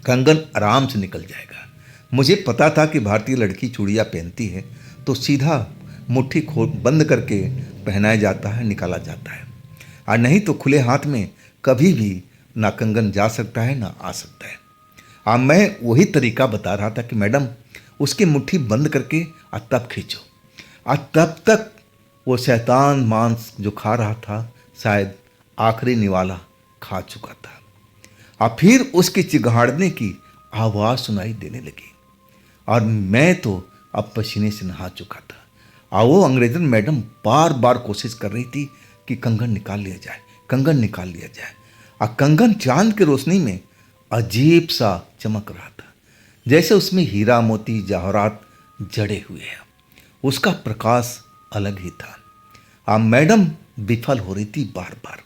कंगन आराम से निकल जाएगा। मुझे पता था कि भारतीय लड़की चूड़ियाँ पहनती है तो सीधा मुट्ठी खोल बंद करके पहनाया जाता है, निकाला जाता है, और नहीं तो खुले हाथ में कभी भी ना कंगन जा सकता है ना आ सकता है। मैं वही तरीका बता रहा था कि मैडम उसकी मुट्ठी बंद करके और तब खींचो। और तब तक वो शैतान मांस जो खा रहा था शायद आखिरी निवाला खा चुका था। और फिर उसकी चिघाड़ने की आवाज़ सुनाई देने लगी, और मैं तो अब पसीने से नहा चुका था। और वो अंग्रेजन मैडम बार बार कोशिश कर रही थी कि कंगन निकाल लिया जाए, कंगन निकाल लिया जाए। और कंगन चांद की रोशनी में अजीब सा चमक रहा था, जैसे उसमें हीरा मोती जवाहरात जड़े हुए हैं। उसका प्रकाश अलग ही था। मैडम विफल हो रही थी बार बार।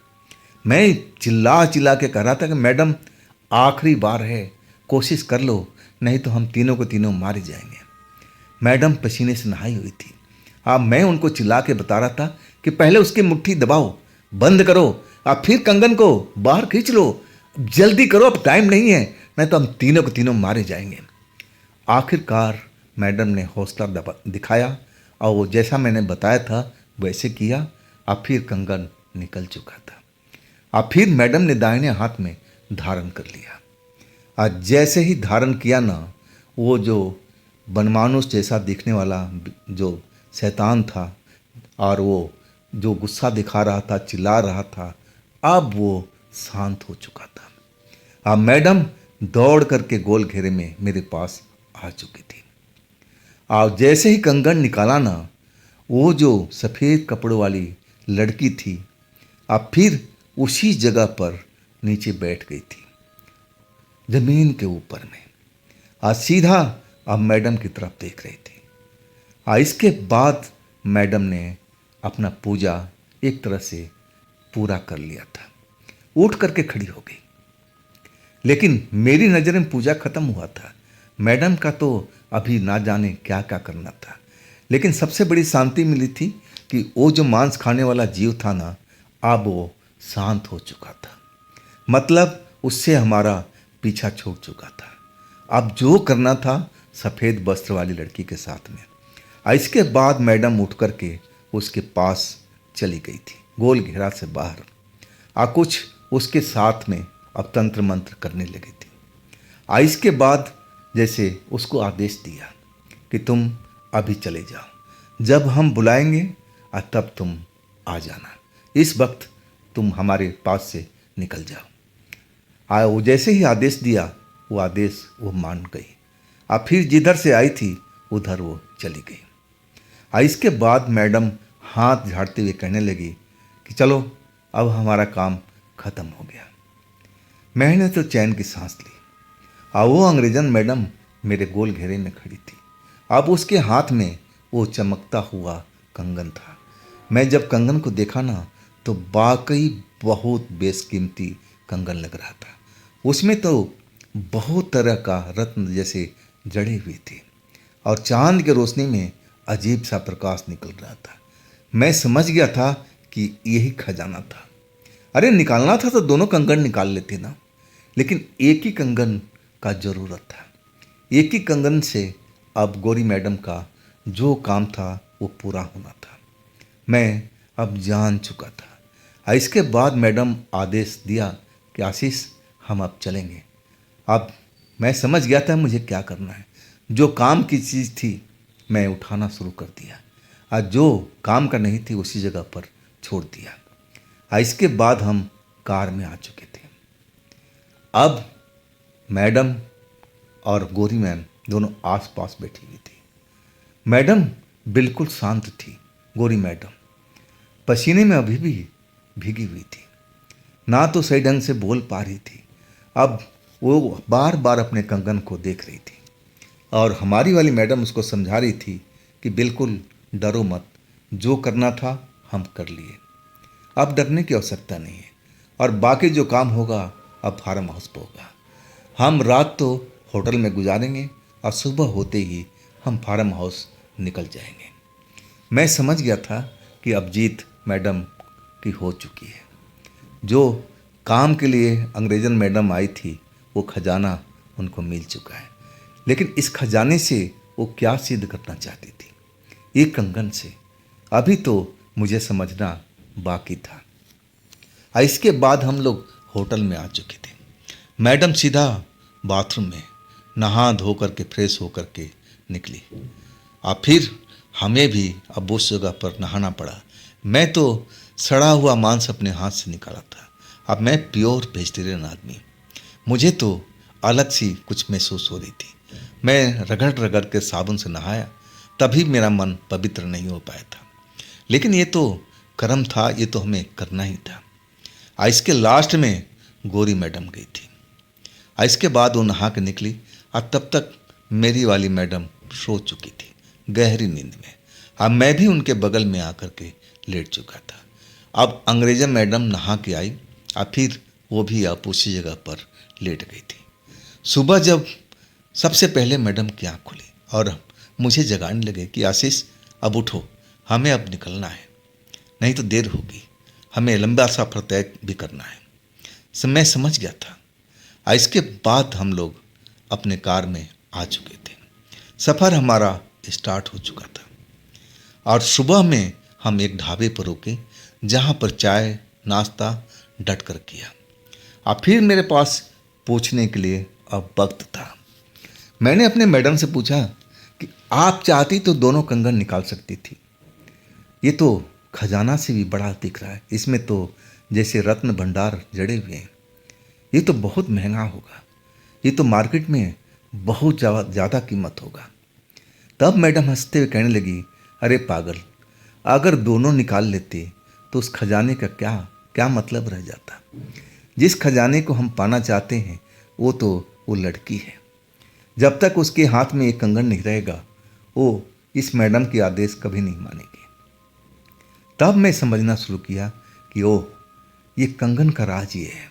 मैं चिल्ला चिल्ला के कह रहा था कि मैडम आखिरी बार है, कोशिश कर लो, नहीं तो हम तीनों को तीनों मारे जाएंगे। मैडम पसीने से नहाई हुई थी। मैं उनको चिल्ला के बता रहा था कि पहले उसकी मुट्ठी दबाओ, बंद करो, आप फिर कंगन को बाहर खींच लो, जल्दी करो, अब टाइम नहीं है, नहीं तो हम तीनों को तीनों मारे जाएंगे। आखिरकार मैडम ने हौसला दिखाया और वो जैसा मैंने बताया था वैसे किया, और फिर कंगन निकल चुका था। और फिर मैडम ने दाहिने हाथ में धारण कर लिया। और जैसे ही धारण किया ना, वो जो बनमानुष जैसा दिखने वाला जो शैतान था और वो जो गुस्सा दिखा रहा था, चिल्ला रहा था, अब वो शांत हो चुका था। अब मैडम दौड़ करके गोल घेरे में मेरे पास आ चुकी थी। और जैसे ही कंगन निकाला ना, वो जो सफ़ेद कपड़ों वाली लड़की थी अब फिर उसी जगह पर नीचे बैठ गई थी, जमीन के ऊपर में, आज सीधा अब मैडम की तरफ देख रही थी। इसके बाद मैडम ने अपना पूजा एक तरह से पूरा कर लिया था, उठ करके खड़ी हो गई। लेकिन मेरी नज़र में पूजा खत्म हुआ था, मैडम का तो अभी ना जाने क्या क्या करना था। लेकिन सबसे बड़ी शांति मिली थी कि वो जो मांस खाने वाला जीव था ना, अब वो शांत हो चुका था, मतलब उससे हमारा पीछा छूट चुका था। अब जो करना था सफ़ेद वस्त्र वाली लड़की के साथ में। इसके बाद मैडम उठ करके उसके पास चली गई थी, गोल घेरा से बाहर। कुछ उसके साथ में अब तंत्र मंत्र करने लगी थी। इसके बाद जैसे उसको आदेश दिया कि तुम अभी चले जाओ, जब हम बुलाएंगे तब तुम आ जाना, इस वक्त तुम हमारे पास से निकल जाओ। वो जैसे ही आदेश दिया वो आदेश वो मान गई। फिर जिधर से आई थी उधर वो चली गई। इसके बाद मैडम हाथ झाड़ते हुए कहने लगी कि चलो अब हमारा काम ख़त्म हो गया। मैंने तो चैन की सांस ली। वो अंग्रेजन मैडम मेरे गोल घेरे में खड़ी थी। अब उसके हाथ में वो चमकता हुआ कंगन था। मैं जब कंगन को देखा ना तो वाकई बहुत बेशकीमती कंगन लग रहा था। उसमें तो बहुत तरह का रत्न जैसे जड़े हुए थे और चांद के रोशनी में अजीब सा प्रकाश निकल रहा था। मैं समझ गया था कि यही खजाना था। अरे निकालना था तो दोनों कंगन निकाल लेते ना, लेकिन एक ही कंगन का जरूरत था। एक ही कंगन से अब गौरी मैडम का जो काम था वो पूरा होना था। मैं अब जान चुका था। इसके बाद मैडम आदेश दिया कि आशीष हम अब चलेंगे। अब मैं समझ गया था मुझे क्या करना है। जो काम की चीज़ थी मैं उठाना शुरू कर दिया और जो काम का नहीं थी उसी जगह पर छोड़ दिया। इसके बाद हम कार में आ चुके थे। अब मैडम और गौरी मैम दोनों आस-पास बैठी हुई थी। मैडम बिल्कुल शांत थी। गौरी मैडम पसीने में अभी भी भीगी हुई थी, ना तो सही ढंग से बोल पा रही थी। अब वो बार बार अपने कंगन को देख रही थी और हमारी वाली मैडम उसको समझा रही थी कि बिल्कुल डरो मत, जो करना था हम कर लिए, अब डरने की आवश्यकता नहीं है और बाकी जो काम होगा अब फार्म हाउस पर होगा। हम रात तो होटल में गुजारेंगे और सुबह होते ही हम फार्म हाउस निकल जाएंगे। मैं समझ गया था कि अब जीत मैडम की हो चुकी है। जो काम के लिए अंग्रेजन मैडम आई थी वो खजाना उनको मिल चुका है, लेकिन इस खजाने से वो क्या सिद्ध करना चाहती थी एक कंगन से, अभी तो मुझे समझना बाकी था। इसके बाद हम लोग होटल में आ चुके थे। मैडम सीधा बाथरूम में नहा धो करके फ्रेश होकर के निकली और फिर हमें भी अब उस जगह पर नहाना पड़ा। मैं तो सड़ा हुआ मांस अपने हाथ से निकाला था। अब मैं प्योर वेजिटेरियन आदमी, मुझे तो अलग सी कुछ महसूस हो रही थी। मैं रगड़ रगड़ के साबुन से नहाया, तभी मेरा मन पवित्र नहीं हो पाया था। लेकिन ये तो कर्म था, ये तो हमें करना ही था। इसके लास्ट में गौरी मैडम गई थी। इसके बाद वो नहा के निकली और तब तक मेरी वाली मैडम सो चुकी थी गहरी नींद में। अब मैं भी उनके बगल में आकर के लेट चुका था। अब अंग्रेजन मैडम नहा के आई और फिर वो भी आप उसी जगह पर लेट गई थी। सुबह जब सबसे पहले मैडम की आँख खुली और मुझे जगाने लगे कि आशीष अब उठो, हमें अब निकलना है, नहीं तो देर होगी, हमें लंबा सफ़र तय भी करना है। मैं समझ गया था। इसके बाद हम लोग अपने कार में आ चुके थे। सफ़र हमारा स्टार्ट हो चुका था और सुबह में हम एक ढाबे पर रुके जहाँ पर चाय नाश्ता डट कर किया। और फिर मेरे पास पूछने के लिए अब वक्त था। मैंने अपने मैडम से पूछा कि आप चाहती तो दोनों कंगन निकाल सकती थी, ये तो खजाना से भी बड़ा दिख रहा है, इसमें तो जैसे रत्न भंडार जड़े हुए हैं, ये तो बहुत महंगा होगा, ये तो मार्केट में बहुत ज़्यादा कीमत होगा। तब मैडम हंसते हुए कहने लगी, अरे पागल, अगर दोनों निकाल लेते तो उस खजाने का क्या क्या मतलब रह जाता। जिस खजाने को हम पाना चाहते हैं वो लड़की है। जब तक उसके हाथ में एक कंगन नहीं रहेगा वो इस मैडम की आदेश कभी नहीं मानेगी। तब मैं समझना शुरू किया कि ओह, ये कंगन का राज ये है।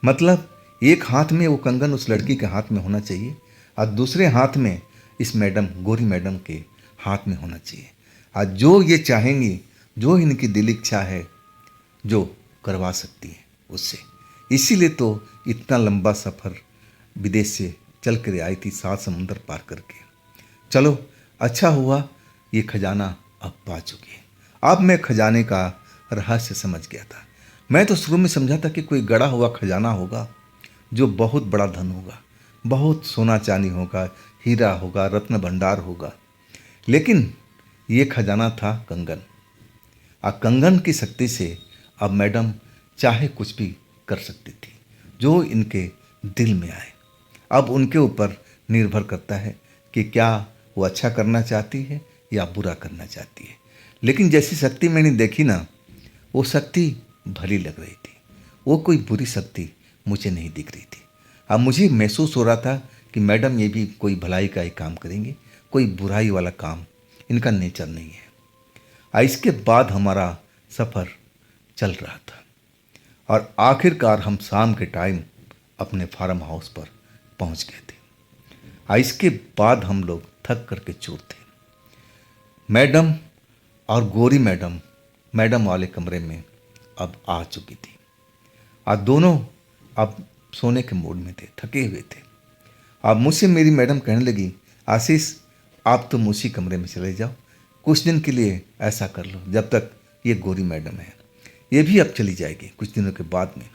मतलब एक हाथ में वो कंगन उस लड़की के हाथ में होना चाहिए और दूसरे हाथ में इस मैडम गौरी मैडम के हाथ में होना चाहिए। और जो ये चाहेंगी, जो इनकी दिल इच्छा है, जो करवा सकती है उससे। इसीलिए तो इतना लंबा सफ़र विदेश से चल कर आई थी, 7 समुंदर पार करके। चलो अच्छा हुआ ये खजाना अब पा चुकी है। अब मैं खजाने का रहस्य समझ गया था। मैं तो शुरू में समझा था कि कोई गड़ा हुआ खजाना होगा जो बहुत बड़ा धन होगा, बहुत सोना चांदी होगा, हीरा होगा, रत्न भंडार होगा। लेकिन ये खजाना था कंगन। कंगन की शक्ति से अब मैडम चाहे कुछ भी कर सकती थी जो इनके दिल में आए। अब उनके ऊपर निर्भर करता है कि क्या वो अच्छा करना चाहती है या बुरा करना चाहती है। लेकिन जैसी शक्ति मैंने देखी ना, वो शक्ति भली लग रही थी, वो कोई बुरी शक्ति मुझे नहीं दिख रही थी। अब मुझे महसूस हो रहा था कि मैडम ये भी कोई भलाई का ही काम करेंगे, कोई बुराई वाला काम इनका नेचर नहीं है। इसके बाद हमारा सफ़र चल रहा था और आखिरकार हम शाम के टाइम अपने फार्म हाउस पर पहुंच गए थे। इसके बाद हम लोग थक करके चूर थे। मैडम और गोरी मैडम मैडम वाले कमरे में अब आ चुकी थी और दोनों अब सोने के मूड में थे, थके हुए थे। अब मुझसे मेरी मैडम कहने लगी, आशीष आप तुम उसी कमरे में चले जाओ, कुछ दिन के लिए ऐसा कर लो जब तक ये गोरी मैडम है, ये भी अब चली जाएगी कुछ दिनों के बाद में।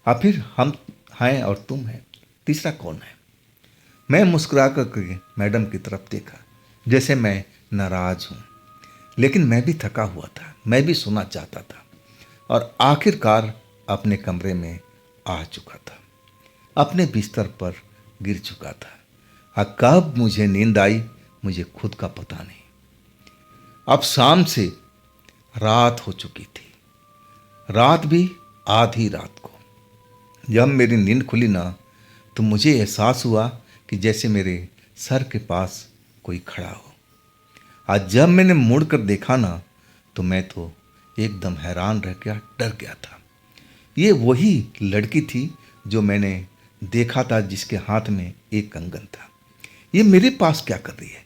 अब फिर हम हैं और तुम हैं, तीसरा कौन है? मैं मुस्कुरा कर मैडम की तरफ देखा जैसे मैं नाराज हूँ, लेकिन मैं भी थका हुआ था, मैं भी सोना चाहता था और आखिरकार अपने कमरे में आ चुका था, अपने बिस्तर पर गिर चुका था। और कब मुझे नींद आई मुझे खुद का पता नहीं। अब शाम से रात हो चुकी थी, रात भी आधी रात को। जब मेरी नींद खुली ना तो मुझे एहसास हुआ कि जैसे मेरे सर के पास कोई खड़ा हो। आज जब मैंने मुड़ कर देखा ना तो मैं तो एकदम हैरान रह गया, डर गया था। ये वही लड़की थी जो मैंने देखा था, जिसके हाथ में एक कंगन था। ये मेरे पास क्या कर रही है?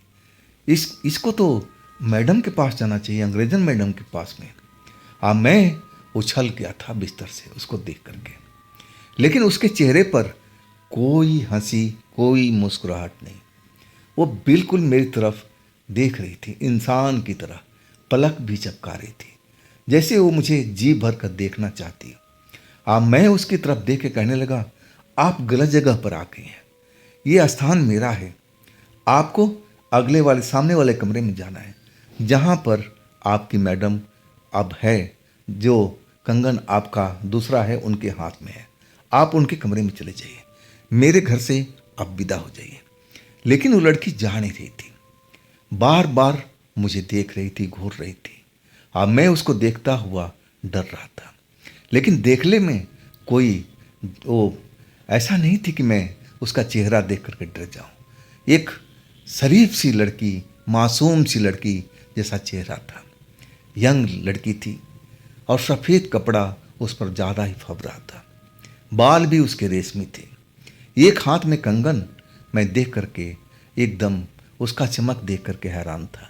इसको तो मैडम के पास जाना चाहिए, अंग्रेजन मैडम के पास में। मैं उछल गया था बिस्तर से उसको देख करके, लेकिन उसके चेहरे पर कोई हंसी, कोई मुस्कुराहट नहीं। वो बिल्कुल मेरी तरफ देख रही थी, इंसान की तरह पलक भी झपका रही थी, जैसे वो मुझे जी भर कर देखना चाहती है। मैं उसकी तरफ देख के कहने लगा, आप गलत जगह पर आ गए हैं, ये स्थान मेरा है, आपको अगले वाले सामने वाले कमरे में जाना है, जहाँ पर आपकी मैडम अब है, जो कंगन आपका दूसरा है उनके हाथ में है, आप उनके कमरे में चले जाइए, मेरे घर से अब विदा हो जाइए। लेकिन वो लड़की जा नहीं रही थी, बार बार मुझे देख रही थी, घूर रही थी। मैं उसको देखता हुआ डर रहा था, लेकिन देखने में कोई वो ऐसा नहीं थी कि मैं उसका चेहरा देख करके डर जाऊं। एक शरीफ सी लड़की, मासूम सी लड़की जैसा चेहरा था, यंग लड़की थी और सफ़ेद कपड़ा उस पर ज़्यादा ही फब रहा था, बाल भी उसके रेशमी थे, एक हाथ में कंगन। मैं देख करके एकदम उसका चमक देख करके हैरान था,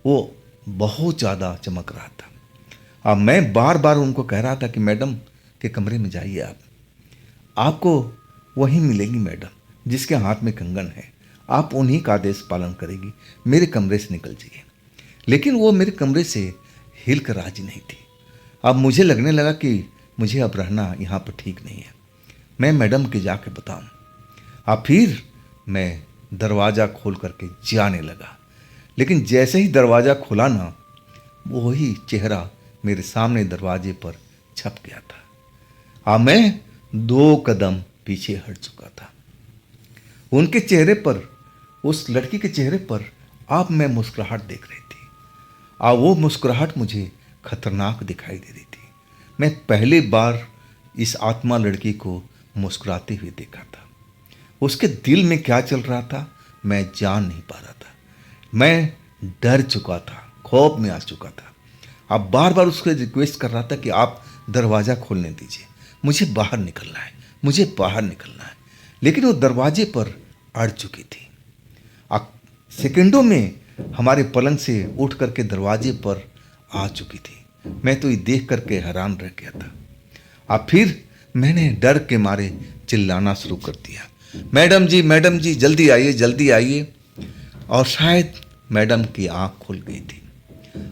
वो बहुत ज़्यादा चमक रहा था। मैं बार बार उनको कह रहा था कि मैडम के कमरे में जाइए, आपको वहीं मिलेंगी मैडम जिसके हाथ में कंगन है, आप उन्हीं का आदेश पालन करेगी, मेरे कमरे से निकल जाइए। लेकिन वो मेरे कमरे से हिल कर राजी नहीं थी। अब मुझे लगने लगा कि मुझे अब रहना यहाँ पर ठीक नहीं है, मैं मैडम के जाके बताऊँ। फिर मैं दरवाज़ा खोल करके जाने लगा, लेकिन जैसे ही दरवाज़ा खुला ना, वही चेहरा मेरे सामने दरवाजे पर छप गया था। मैं 2 कदम पीछे हट चुका था। उनके चेहरे पर, उस लड़की के चेहरे पर अब मैं मुस्कुराहट देख रही थी। वो मुस्कुराहट मुझे खतरनाक दिखाई दे रही थी। मैं पहली बार इस आत्मा लड़की को मुस्कुराते हुए देखा था। उसके दिल में क्या चल रहा था मैं जान नहीं पा रहा था। मैं डर चुका था, खौफ में आ चुका था। अब बार बार उसको रिक्वेस्ट कर रहा था कि आप दरवाज़ा खोलने दीजिए, मुझे बाहर निकलना है, मुझे बाहर निकलना है। लेकिन वो दरवाजे पर अड़ चुकी थी। सेकंडों में हमारे पलंग से उठ करके दरवाजे पर आ चुकी थी। मैं तो ये देख करके हैरान रह गया था। फिर मैंने डर के मारे चिल्लाना शुरू कर दिया, मैडम जी जल्दी आइए, जल्दी आइए। और शायद मैडम की आंख खुल गई थी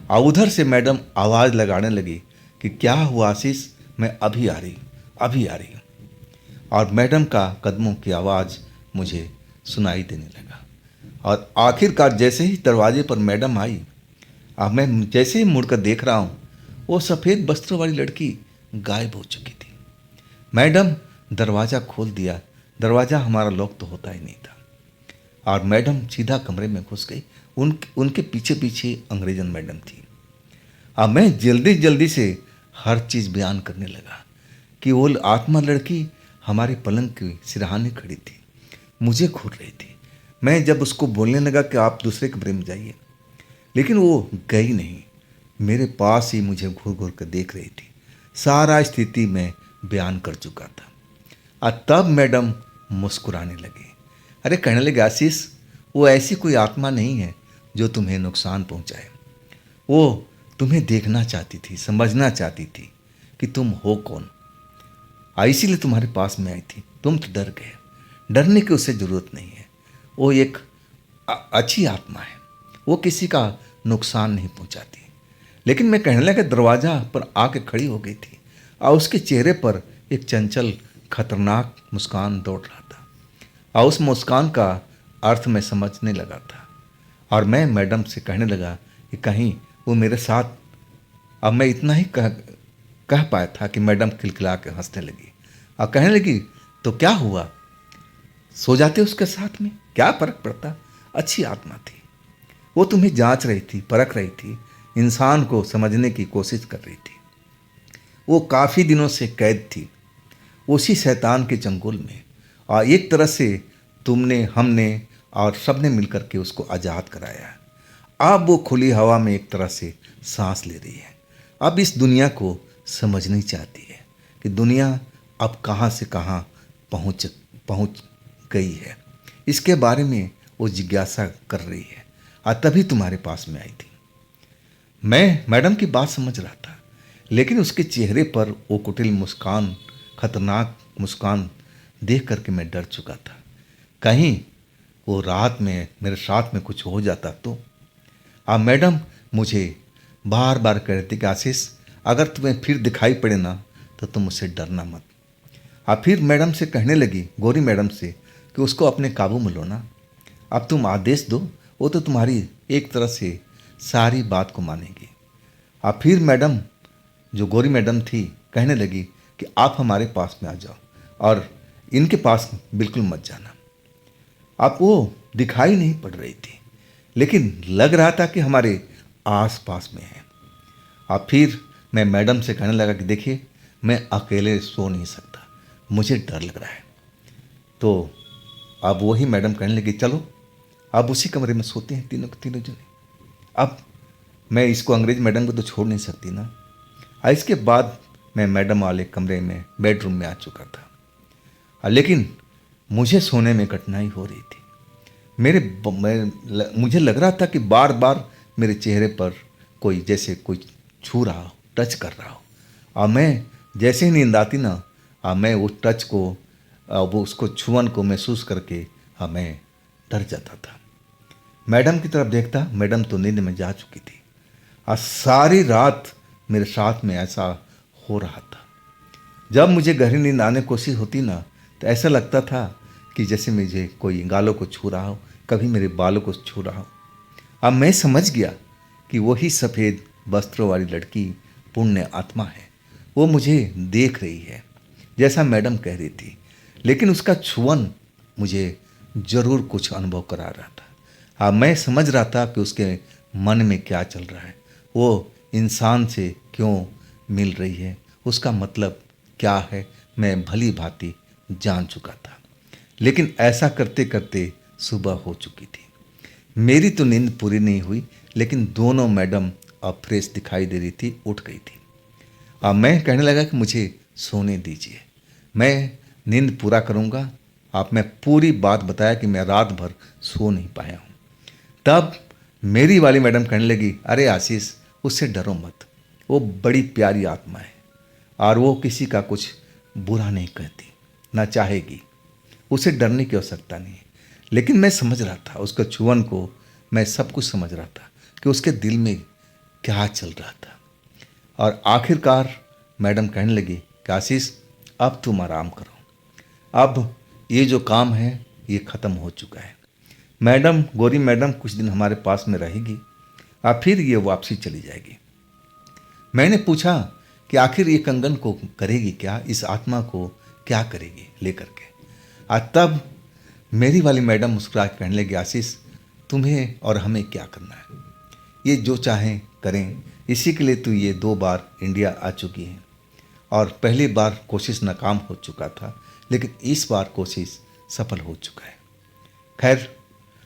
और उधर से मैडम आवाज़ लगाने लगी कि क्या हुआ आशीष, मैं अभी आ रही, अभी आ रही हूँ। और मैडम का कदमों की आवाज़ मुझे सुनाई देने लगा। और आखिरकार जैसे ही दरवाजे पर मैडम आई, अब मैं जैसे ही मुड़कर देख रहा हूँ, वो सफ़ेद वस्त्रों वाली लड़की गायब हो चुकी थी। मैडम दरवाज़ा खोल दिया, दरवाज़ा हमारा लॉक तो होता ही नहीं था, और मैडम सीधा कमरे में घुस गई। उनके पीछे पीछे अंग्रेजन मैडम थी। अब मैं जल्दी जल्दी से हर चीज़ बयान करने लगा कि वो आत्मा लड़की हमारे पलंग के सिरहाने खड़ी थी, मुझे घूर रही थी। मैं जब उसको बोलने लगा कि आप दूसरे कमरे में जाइए, लेकिन वो गई नहीं, मेरे पास ही मुझे घूर घूर कर देख रही थी। सारा स्थिति मैं बयान कर चुका था। तब मैडम मुस्कुराने लगे। अरे कहने लगे, आशीष, वो ऐसी कोई आत्मा नहीं है जो तुम्हें नुकसान पहुंचाए। वो तुम्हें देखना चाहती थी, समझना चाहती थी कि तुम हो कौन। इसीलिए तुम्हारे पास में आई थी। तुम तो डर गए। डरने की उसे ज़रूरत नहीं है। वो एक अच्छी आत्मा है। वो किसी का नुकसान नहीं पहुंचाती। लेकिन मैं कहने लगा, दरवाज़ा पर आके खड़ी हो गई थी और उसके चेहरे पर एक चंचल खतरनाक मुस्कान दौड़ रहा था और उस मुस्कान का अर्थ मैं समझने लगा था। और मैं मैडम से कहने लगा कि कहीं वो मेरे साथ। अब मैं इतना ही कह पाया था कि मैडम खिलखिला के हंसने लगी और कहने लगी, तो क्या हुआ, सो जाते उसके साथ में, क्या फर्क पड़ता। अच्छी आत्मा थी। वो तुम्हें जांच रही थी, परख रही थी, इंसान को समझने की कोशिश कर रही थी। वो काफ़ी दिनों से कैद थी उसी शैतान के चंगुल में, और एक तरह से तुमने, हमने और सबने मिलकर के उसको आज़ाद कराया। अब वो खुली हवा में एक तरह से सांस ले रही है। अब इस दुनिया को समझनी चाहती है कि दुनिया अब कहाँ से कहाँ पहुँच पहुँच गई है। इसके बारे में वो जिज्ञासा कर रही है और तभी तुम्हारे पास में आई थी। मैं मैडम की बात समझ रहा था, लेकिन उसके चेहरे पर वो कुटिल मुस्कान, खतरनाक मुस्कान देख करके मैं डर चुका था। कहीं वो रात में मेरे साथ में कुछ हो जाता तो। मैडम मुझे बार बार कह रही थी कि आशीष, अगर तुम्हें फिर दिखाई पड़े ना तो तुम मुझसे डरना मत। फिर मैडम से कहने लगी, गौरी मैडम से, कि उसको अपने काबू में लो ना। अब तुम आदेश दो, वो तो तुम्हारी एक तरह से सारी बात को मानेगी। फिर मैडम, जो गौरी मैडम थी, कहने लगी कि आप हमारे पास में आ जाओ और इनके पास बिल्कुल मत जाना। आप वो दिखाई नहीं पड़ रही थी, लेकिन लग रहा था कि हमारे आस पास में है। फिर मैं मैडम से कहने लगा कि देखिए, मैं अकेले सो नहीं सकता, मुझे डर लग रहा है। तो अब वही मैडम कहने लगी, चलो अब उसी कमरे में सोते हैं तीनों के तीनों जने। अब मैं इसको अंग्रेज मैडम को तो छोड़ नहीं सकती ना। इसके बाद मैं मैडम वाले कमरे में, बेडरूम में आ चुका था। लेकिन मुझे सोने में कठिनाई हो रही थी। मुझे लग रहा था कि बार बार मेरे चेहरे पर कोई जैसे कोई छू रहा हो, टच कर रहा हो। और मैं जैसे ही नींद आती ना, मैं उस टच को, वो उसको छुअन को महसूस करके मैं डर जाता था। मैडम की तरफ देखता, मैडम तो नींद में जा चुकी थी। सारी रात मेरे साथ में ऐसा हो रहा था। जब मुझे गहरी नींद आने की कोशिश होती ना, तो ऐसा लगता था कि जैसे मुझे कोई गालों को छू रहा हो, कभी मेरे बालों को छू रहा हो। अब मैं समझ गया कि वही सफ़ेद वस्त्रों वाली लड़की पुण्य आत्मा है। वो मुझे देख रही है जैसा मैडम कह रही थी, लेकिन उसका छुअन मुझे ज़रूर कुछ अनुभव करा रहा था। मैं समझ रहा था कि उसके मन में क्या चल रहा है, वो इंसान से क्यों मिल रही है, उसका मतलब क्या है, मैं भली भांति जान चुका था। लेकिन ऐसा करते करते सुबह हो चुकी थी। मेरी तो नींद पूरी नहीं हुई, लेकिन दोनों मैडम अब फ्रेश दिखाई दे रही थी, उठ गई थी। अब मैं कहने लगा कि मुझे सोने दीजिए, मैं नींद पूरा करूँगा। आप मैं पूरी बात बताया कि मैं रात भर सो नहीं पाया हूँ। तब मेरी वाली मैडम कहने लगी, अरे आशीष, उससे डरो मत, वो बड़ी प्यारी आत्मा है और वो किसी का कुछ बुरा नहीं कहती, ना चाहेगी। उसे डरने की आवश्यकता नहीं है। लेकिन मैं समझ रहा था उसका छुअन को, मैं सब कुछ समझ रहा था कि उसके दिल में क्या चल रहा था। और आखिरकार मैडम कहने लगी कि आशीष, अब तुम आराम करो, अब ये जो काम है ये ख़त्म हो चुका है। मैडम, गौरी मैडम कुछ दिन हमारे पास में रहेगी और फिर ये वापसी चली जाएगी। मैंने पूछा कि आखिर ये कंगन को करेगी क्या, इस आत्मा को क्या करेगी लेकर के। तब मेरी वाली मैडम मुस्कुरा के कहने लगी, आशीष, तुम्हें और हमें क्या करना है, ये जो चाहें करें। इसी के लिए तो ये 2 बार इंडिया आ चुकी है और पहली बार कोशिश नाकाम हो चुका था, लेकिन इस बार कोशिश सफल हो चुका है। खैर,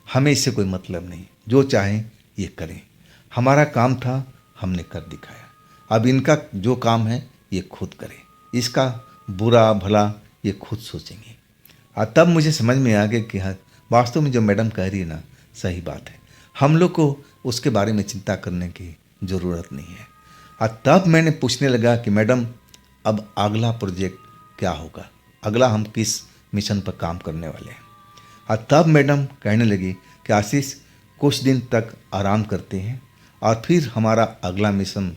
हमें इससे कोई मतलब नहीं, जो चाहें ये करें। हमारा काम था, हमने कर दिखाया। अब इनका जो काम है ये खुद करें, इसका बुरा भला ये खुद सोचेंगे। तब मुझे समझ में आ गया कि हाँ, वास्तव में जो मैडम कह रही है ना, सही बात है। हम लोग को उसके बारे में चिंता करने की ज़रूरत नहीं है। तब मैंने पूछने लगा कि मैडम, अब अगला प्रोजेक्ट क्या होगा, अगला हम किस मिशन पर काम करने वाले हैं। तब मैडम कहने लगी कि आशीष, कुछ दिन तक आराम करते हैं और फिर हमारा अगला मिशन,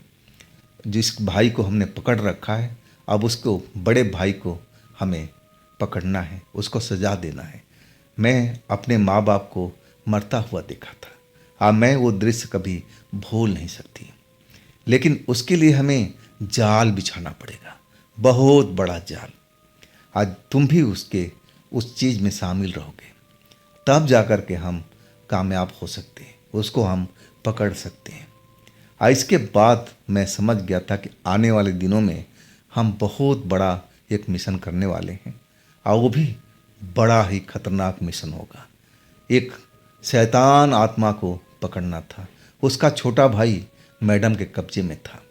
जिस भाई को हमने पकड़ रखा है, अब उसको, बड़े भाई को हमें पकड़ना है, उसको सज़ा देना है। मैं अपने माँ बाप को मरता हुआ देखा था, मैं वो दृश्य कभी भूल नहीं सकती। लेकिन उसके लिए हमें जाल बिछाना पड़ेगा, बहुत बड़ा जाल। आज तुम भी उस चीज़ में शामिल रहोगे, तब जाकर के हम कामयाब हो सकते हैं, उसको हम पकड़ सकते हैं। इसके बाद मैं समझ गया था कि आने वाले दिनों में हम बहुत बड़ा एक मिशन करने वाले हैं, और वो भी बड़ा ही खतरनाक मिशन होगा। एक शैतान आत्मा को पकड़ना था। उसका छोटा भाई मैडम के कब्जे में था।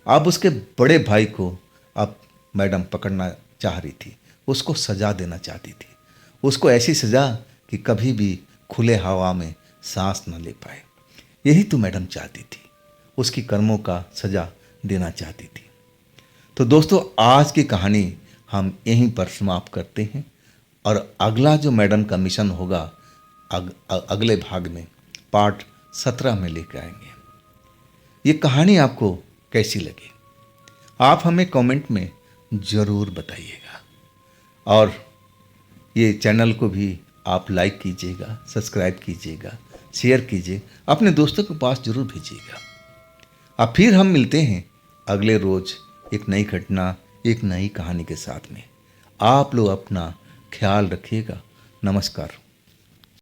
अब उसके बड़े भाई को अब मैडम पकड़ना चाह रही थी, उसको सज़ा देना चाहती थी, उसको ऐसी सज़ा कि कभी भी खुले हवा में सांस न ले पाए। यही तो मैडम चाहती थी, उसकी कर्मों का सज़ा देना चाहती थी। तो दोस्तों, आज की कहानी हम यहीं पर समाप्त करते हैं, और अगला जो मैडम का मिशन होगा अगले भाग में, पार्ट 17 में लेकर आएंगे। ये कहानी आपको कैसी लगी, आप हमें कमेंट में ज़रूर बताइएगा, और ये चैनल को भी आप लाइक कीजिएगा, सब्सक्राइब कीजिएगा, शेयर कीजिए, अपने दोस्तों के पास ज़रूर भेजिएगा। अब फिर हम मिलते हैं अगले रोज़ एक नई घटना, एक नई कहानी के साथ में। आप लोग अपना ख्याल रखिएगा। नमस्कार।